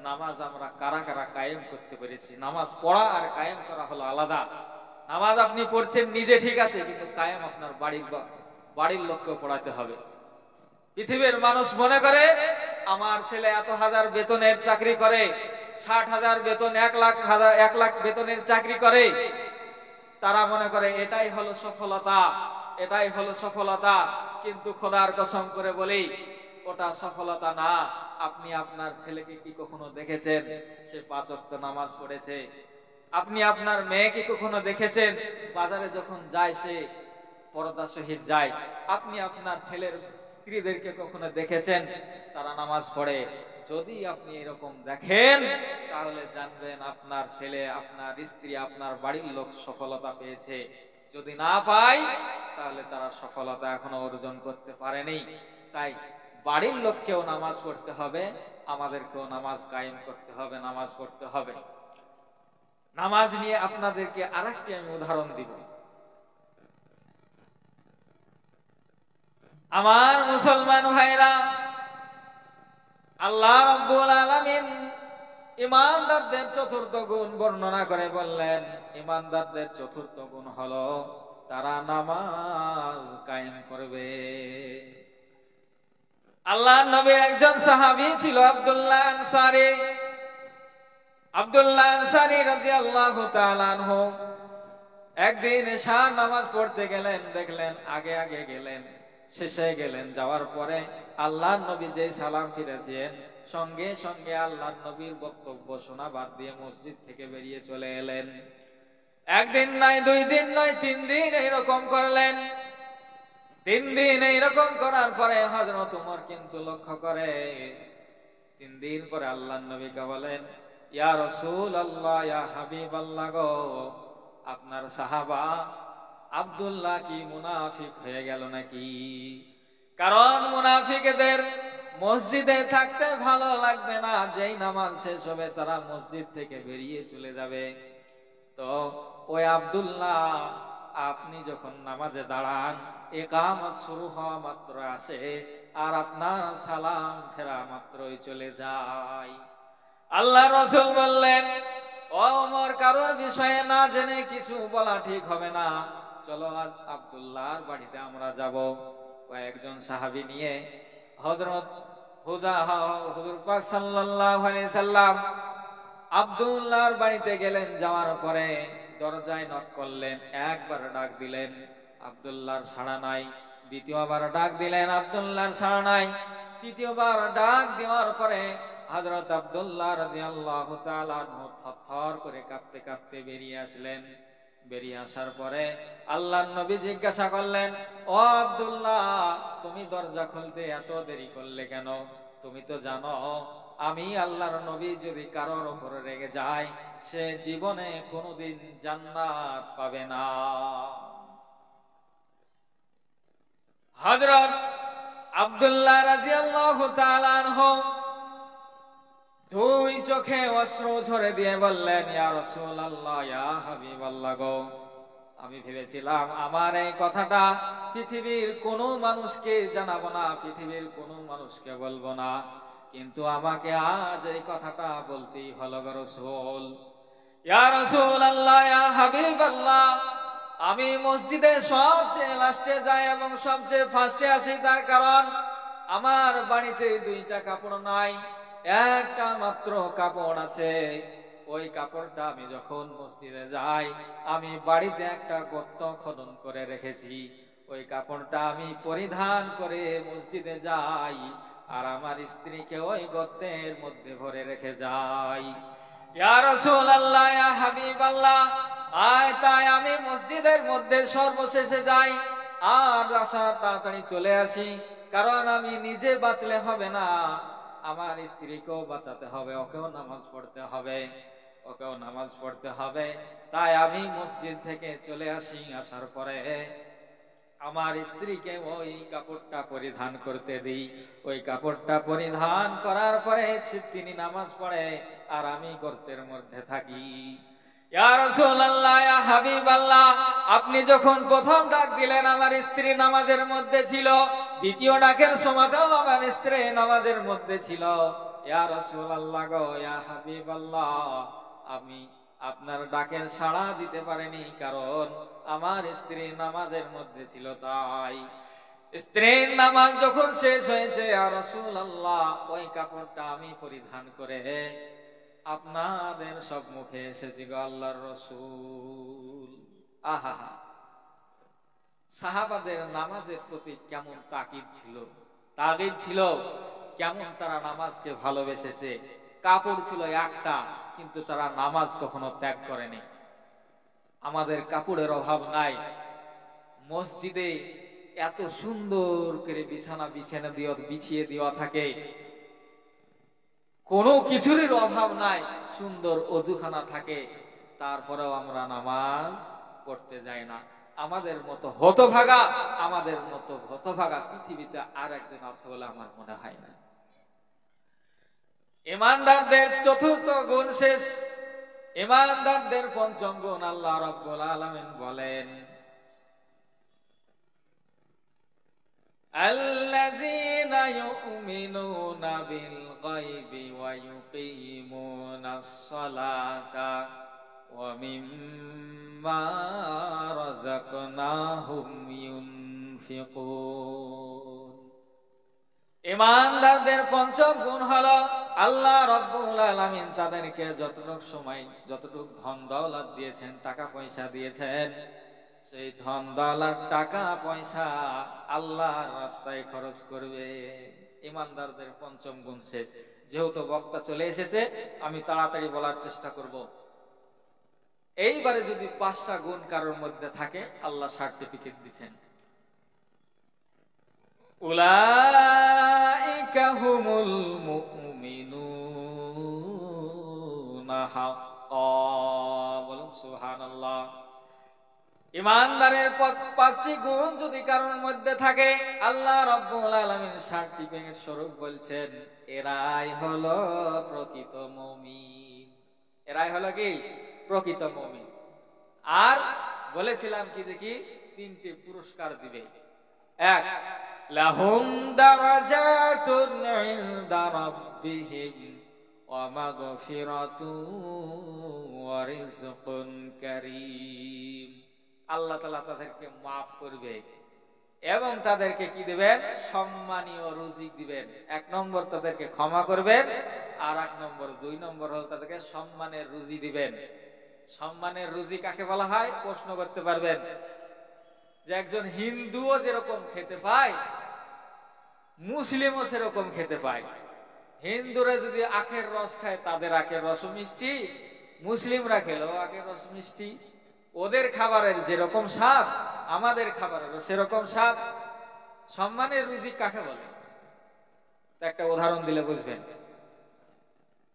A: নামাজ আমরা কারা কারা কায়েম করতে পেরেছি? নামাজ পড়া আর কায়েম করা হলো আলাদা। নামাজ আপনি পড়ছেন নিজে ঠিক আছে, কিন্তু কায়েম আপনার বাড়ির লোককে পড়াতে হবে। পৃথিবীর মানুষ মনে করে আমার ছেলে এত হাজার বেতনের চাকরি করে, 60,000 বেতন, 1 লাখ বেতনের চাকরি করে, তারা মনে করে এটাই হলো সফলতা। কিন্তু খোদার কসম করে বলি ওটা সফলতা না। আপনি আপনার ছেলেকে কি কখনো দেখেছেন সে 5 ওয়াক্ত নামাজ পড়েছে? আপনি আপনার মেয়েকে কখনো দেখেছেন বাজারে যখন যায় সে পর্দা সহিত যায়? আপনি আপনার ছেলের স্ত্রীদেরকে কখনো দেখেছেন তারা নামাজ পড়ে? যদি আপনি এরকম দেখেন তাহলে জানবেন আপনার ছেলে, আপনার স্ত্রী, আপনার বাড়ির লোক সফলতা পেয়েছে। যদি না পায় তাহলে তারা সফলতা এখনো অর্জন করতে পারেনি। তাই বাড়ির লোককেও নামাজ পড়তে হবে, আমাদেরকেও নামাজ কায়েম করতে হবে, নামাজ পড়তে হবে। নামাজ নিয়ে আপনাদেরকে আরেকটি আমি উদাহরণ দিব। আমার মুসলমান ভাইরা, আল্লাহ রাব্বুল আলামিন ঈমানদারদের চতুর্থ গুণ বর্ণনা করে বললেন, ঈমানদারদের চতুর্থ গুণ হলো তারা নামাজ কায়েম করবে। আল্লাহর নবীর একজন সাহাবী ছিল আব্দুল্লাহ আনসারী রাদিয়াল্লাহু তাআলা আনহু। একদিন এশার নামাজ পড়তে গেলেন, দেখলেন আগে গেলেন, শেষে গেলেন। যাওয়ার পরে আল্লাহর নবী যে সালাম ফিরেছেন সঙ্গে সঙ্গে আল্লাহর নবীর বক্তব্য শোনা বাদ দিয়ে মসজিদ থেকে বেরিয়ে চলে এলেন। একদিন নয়, 2 দিন নয়, 3 দিন এইরকম করলেন। 3 দিন এইরকম করার পরে হযরত ওমর কিন্তু লক্ষ্য করে 3 দিন পরে আল্লাহর নবীকে বলেন, ইয়া রাসূলুল্লাহ, ইয়া হাবিবাল্লাহ গো, আপনার সাহাবা আব্দুল্লাহ কি মুনাফিক হয়ে গেল নাকি? কারণ মুনাফিকদের মসজিদে থাকতে ভালো লাগবে না, যেই নামাজ শেষ হবে তারা মসজিদ থেকে বেরিয়ে চলে যাবে। তো ওই আব্দুল্লাহ আপনি যখন নামাজে দাঁড়ান ইকামত শুরু হওয়া মাত্র আসে আর আপনার সালাম ফেরা মাত্রই চলে যায়। আল্লাহ রাসূল বললেন, ও ওমর, কারোর বিষয়ে না জেনে কিছু বলা ঠিক হবে না। চলো আজ আব্দুল্লাহর বাড়িতে আমরা যাব। কয়েকজন সাহাবী নিয়ে হযরত হুজুর পাক সাল্লাল্লাহু আলাইহি সাল্লাম আব্দুল্লাহর বাড়িতে গেলেন। যাওয়ার পরে দরজায় নক করলেন, একবার ডাক দিলেন, আব্দুল্লাহর সাড়া নাই। দ্বিতীয়বার ডাক দিলেন, আব্দুল্লাহর সাড়া নাই। তৃতীয়বার ডাক দেওয়ার পরে হযরত আব্দুল্লাহ রাদিয়াল্লাহু তাআলা থরথর করে কাঁপতে কাঁপতে বেরিয়ে আসলেন। বেরিয়ে আসার পরে আল্লাহর নবী জিজ্ঞাসা করলেন, ও আব্দুল্লাহ, তুমি দরজা খুলতে এত দেরি করলে কেন? তুমি তো জানো আমি আল্লাহর নবী যদি কারোর উপরে রেগে যায় সে জীবনে কোনোদিন জান্নাত পাবে না। হযরত আব্দুল্লাহ রাদিয়াল্লাহু তাআলা আনহু দুই চোখে অশ্রু ঝরে দিয়ে বললেন, ইয়া রাসূলুল্লাহ, ইয়া হাবিবাল্লাহ গো, আমি ভেবেছিলাম আমার এই কথাটা পৃথিবীর কোনো মানুষকে জানাবো না, পৃথিবীর কোনো মানুষকে বলবো না, কিন্তু আমাকে আজ এই কথাটা বলতেই হলো গো রাসূল। ইয়া রাসূলুল্লাহ, ইয়া হাবিবাল্লাহ, আমি মসজিদে সবচেয়ে লাস্টে যাই এবং সবচেয়ে ফার্স্টে আসি, তার কারণ আমার বাড়িতে দুইটা কাপড় নাই, একটা মাত্র কাপড় আছে। ওই কাপড়টা আমি যখন মসজিদে যাই, আমি বাড়িতে একটা গর্ত খনন করে রেখেছি, ওই কাপড়টা আমি পরিধান করে মসজিদে যাই, আর আমার স্ত্রীকে ওই গর্তের মধ্যে ভরে রেখে যাই। ইয়া রাসূলুল্লাহ, ইয়া হাবিবাল্লাহ, তাই আমি মসজিদের মধ্যে সর্বশেষে যাই আর আসার তাড়াতাড়ি চলে আসি, কারণ আমি নিজে বাঁচলে হবে না, আমার স্ত্রীকেও বাঁচাতে হবে, ওকেও নামাজ পড়তে হবে, ওকেও নামাজ পড়তে হবে। তাই আমি মসজিদ থেকে চলে আসি, আসার পরে আমার স্ত্রীকে ওই কাপড়টা পরিধান করতে দিই, ওই কাপড়টা পরিধান করার পরে তিনি নামাজ পড়ে আর আমি গর্তের মধ্যে থাকি। ইয়া রাসূলুল্লাহ, ইয়া হাবিবাল্লাহ, আপনি যখন প্রথম ডাক দিলেন আমার স্ত্রী নামাজের মধ্যে ছিল, দ্বিতীয় ডাকের সময়তেও আমার স্ত্রী নামাজের মধ্যে ছিল। ইয়া রাসূলুল্লাহ গো, ইয়া হাবিবাল্লাহ, আমি আপনার ডাকের সাড়া দিতে পারিনি, কারণ আমার স্ত্রী নামাজের মধ্যে ছিল। তাই স্ত্রীর নামাজ যখন শেষ হয়েছে, ইয়া রাসূলুল্লাহ, ওই কাপড়টা আমি পরিধান করে আপনাদের সব মুখে এসেছি গো আল্লাহর রাসূল। আহা, সাহাবাদের নামাজের প্রতি কেমন তাকিদ ছিল, তাগিদ ছিল, কেমন তারা নামাজকে ভালোবেসেছে। কাপড় ছিল একটা, কিন্তু তারা নামাজ কখনো ত্যাগ করেনি। আমাদের কাপড়ের অভাব নাই, মসজিদে এত সুন্দর করে বিছানা বিছিয়ে দেওয়া থাকে, কোনো কিছুরই অভাব নাই, সুন্দর অজুখানা থাকে, তারপরেও আমরা নামাজ পড়তে যাই না। আমাদের মতো হতভাগা পৃথিবীতে আর একজন আছে বলে আমার মনে হয় না। ঈমানদারদের চতুর্থ গুণ শেষ, ঈমানদারদের পঞ্চম গুণ আল্লাহ রাব্বুল আলামিন বলেন, الذين يؤمنون بالغيب ويقيمون الصلاة ومما رزقناهم ينفقون। ঈমানদারদের পঞ্চম গুণ হলো আল্লাহ রাব্বুল আলামিন তাদেরকে যতটুকু সময়, যতটুকু ধন দৌলত দিয়েছেন, টাকা পয়সা দিয়েছেন, সেই ধন দৌলত টাকা পয়সা আল্লাহর রাস্তায় খরচ করবে। ঈমানদারদের পঞ্চম গুণ শেষ। যেহেতু বক্তা চলে এসেছে, আমি তাড়াতাড়ি বলার চেষ্টা করব। এইবারে যদি 5টা গুণ কারোর মধ্যে থাকে, আল্লাহ সার্টিফিকেট দিচ্ছেন, উলাইকা হুমুল মুমিনুনা হাক্কা। বলুন সুবহানাল্লাহ। ঈমানদারের 5টি গুণ যদি কারোর মধ্যে থাকে, আল্লাহ রাব্বুল আলামিন সার্টিফিকেট স্বরূপ বলছেন, এরাই হলো প্রকৃত মুমিন। এরাই হলো কি? প্রকৃত মুমিন। আর বলেছিলাম কি যে কি 3টে পুরস্কার দিবে। 1, লাহুম দারাজাতুন ইনদা রাব্বিহিম ওয়া মাগফিরাতুন ওয়া রিজকুন কারীম। আল্লাহ তাআলা তাদেরকে maaf করবে এবং তাদেরকে কি দিবেন? সম্মানীয় রুজি দিবেন। 1 নম্বর তাদেরকে ক্ষমা করবেন, আর 2 নম্বর হলো তাদেরকে সম্মানের রুজি দিবেন। সম্মানের রুজি কাকে বলা হয়? প্রশ্ন করতে পারবেন যে একজন হিন্দুও যেরকম খেতে পায়, মুসলিমও সেরকম খেতে পায়। হিন্দুরা যদি আখের রস খায়, তাদের আখের রস মিষ্টি, মুসলিমরা খেলেও আখের রস মিষ্টি। ওদের খাবারের যেরকম স্বাদ, আমাদের খাবারেরও সেরকম স্বাদ। সম্মানের রুজি কাকে বলে? একটা উদাহরণ দিলে বুঝবেন।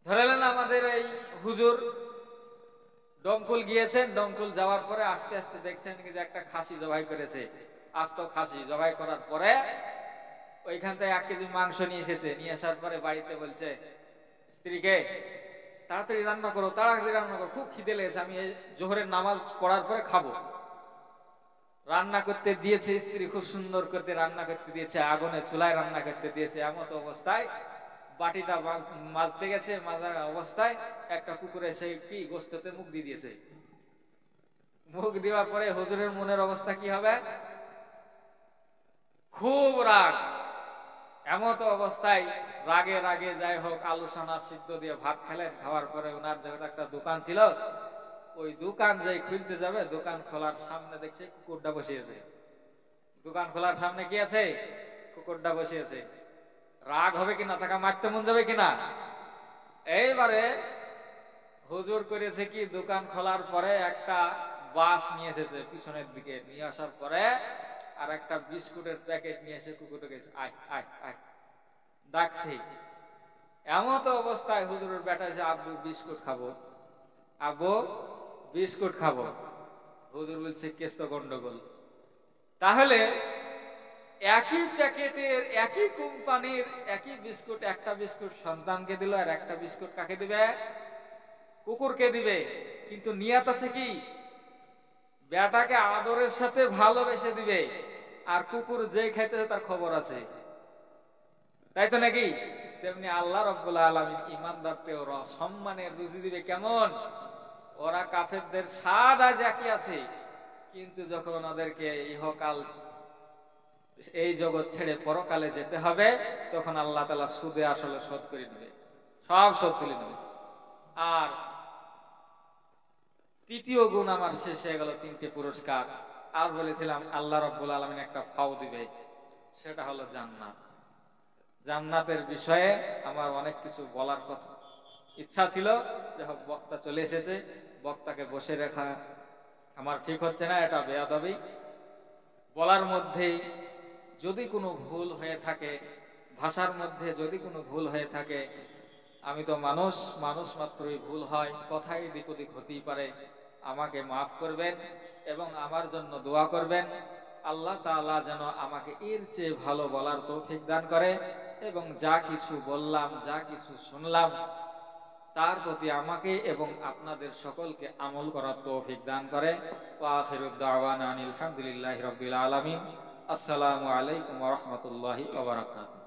A: ধরে নেন আমাদের এই হুজুর ডমকুল গিয়েছেন, ডমকুল যাওয়ার পরে আস্তে আস্তে দেখছেন যে একটা খাসি জবাই করেছে, আস্ত খাসি জবাই করার পরে ওইখান থেকে 1 কেজি মাংস নিয়ে এসেছে। নিয়ে আসার পরে বাড়িতে বলছে স্ত্রীকে, তাড়াতাড়ি রান্না করো, তাড়াতাড়ি রান্না করো, খুব খিদে লেগেছে, আমি জোহরের নামাজ পড়ার পরে খাবো। রান্না করতে দিয়েছে, স্ত্রী খুব সুন্দর করতে রান্না করতে দিয়েছে, আগুনে চুলায় রান্না করতে দিয়েছে। এমত অবস্থায় বাটিটা মাজতে গেছে, মাজার অবস্থায় একটা কুকুর এসে কি গোস্ততে মুখ দিয়ে দিয়েছে। মুখ দেওয়ার পরে হুজুরের মনের অবস্থা কি হবে? খুব রাগ। এমত অবস্থায় রাগে রাগে যাই হোক আলু সানা সিদ্ধ দিয়ে ভাত খেলেন। খাওয়ার পরে ওনার যখন একটা দোকান ছিল, ওই দোকান যাই খুলতে যাবে, দোকান খোলার সামনে দেখছে কুকুরটা বসিয়েছে। দোকান খোলার সামনে কি আছে? কুকুরটা বসিয়েছে। রাগ হবে কিনা, তাকে মারতে মন যাবে কিনা? এইবারে হুজুর করেছে কি, দোকান খোলার পরে একটা বাস নিয়ে এসেছে পিছনের দিকে, নিয়ে আসার পরে আর একটা বিস্কুটের প্যাকেট নিয়ে এসে কুকুরটাকে আয় আয় আয় ডাকছে। এমত অবস্থায় হুজুরের বেটা এসে, আব্বু বিস্কুট খাবো, আব্বু বিস্কুট খাবো। হুজুর বলছে কেস তো গন্ডগোল। তাহলে একই প্যাকেটের একই কোম্পানির একই বিস্কুট, একটা বিস্কুট সন্তানকে দিল আর একটা বিস্কুট কাকে দিবে? কুকুরকে দিবে। কিন্তু নিয়াত আছে কি? বেটাকে আদরের সাথে ভালোবেসে দিবে, আর কুকুর যে খাইতেছে তার খবর আছে, তাই তো নাকি? তেমনি আল্লাহ রাব্বুল আলামিন ঈমানদারকে ওরা সম্মানের রুজি দিবে কেমন? ওরা কাফেরদের স্বাদ আজ একই আছে, কিন্তু যখন ওদেরকে ইহকাল এই জগৎ ছেড়ে পরকালে যেতে হবে, তখন আল্লাহ তাআলা সুদে আসলে শোধ করে নেবে, সব শোধ তুলে নেবে। আর তৃতীয় গুণ আমার শেষ হয়ে গেল, 3টে পুরস্কার। আর বলেছিলাম আল্লাহ রাব্বুল আলামিন একটা ফাও দিবে, সেটা হলো জান্নাত। জান্নাতের বিষয়ে আমার অনেক কিছু বলার কথা ইচ্ছা ছিল, যে বক্তা চলে এসেছে, বক্তাকে বসে রাখা আমার ঠিক হচ্ছে না, এটা বেয়াদবি। বলার মধ্যে যদি কোনো ভুল হয়ে থাকে, ভাষার মধ্যে যদি কোনো ভুল হয়ে থাকে, আমি তো মানুষ, মানুষ মাত্রই ভুল হয়, কথাই এদিক ওদিক হতেই পারে, আমাকে মাফ করবেন এবং আমার জন্য দোয়া করবেন। আল্লাহ তাআলা যেন আমাকে এর চেয়ে ভালো বলার তৌফিক দান করে, এবং যা কিছু বললাম, যা কিছু শুনলাম, তার প্রতি আমাকে এবং আপনাদের সকলকে আমল করার তৌফিক দান করে। ওয়া আখিরু দাওয়ানা আনিল হামদুলিল্লাহি রাব্বিল আলামিন। আসসালামু আলাইকুম ওয়া রাহমাতুল্লাহি ওয়া বারাকাতুহু।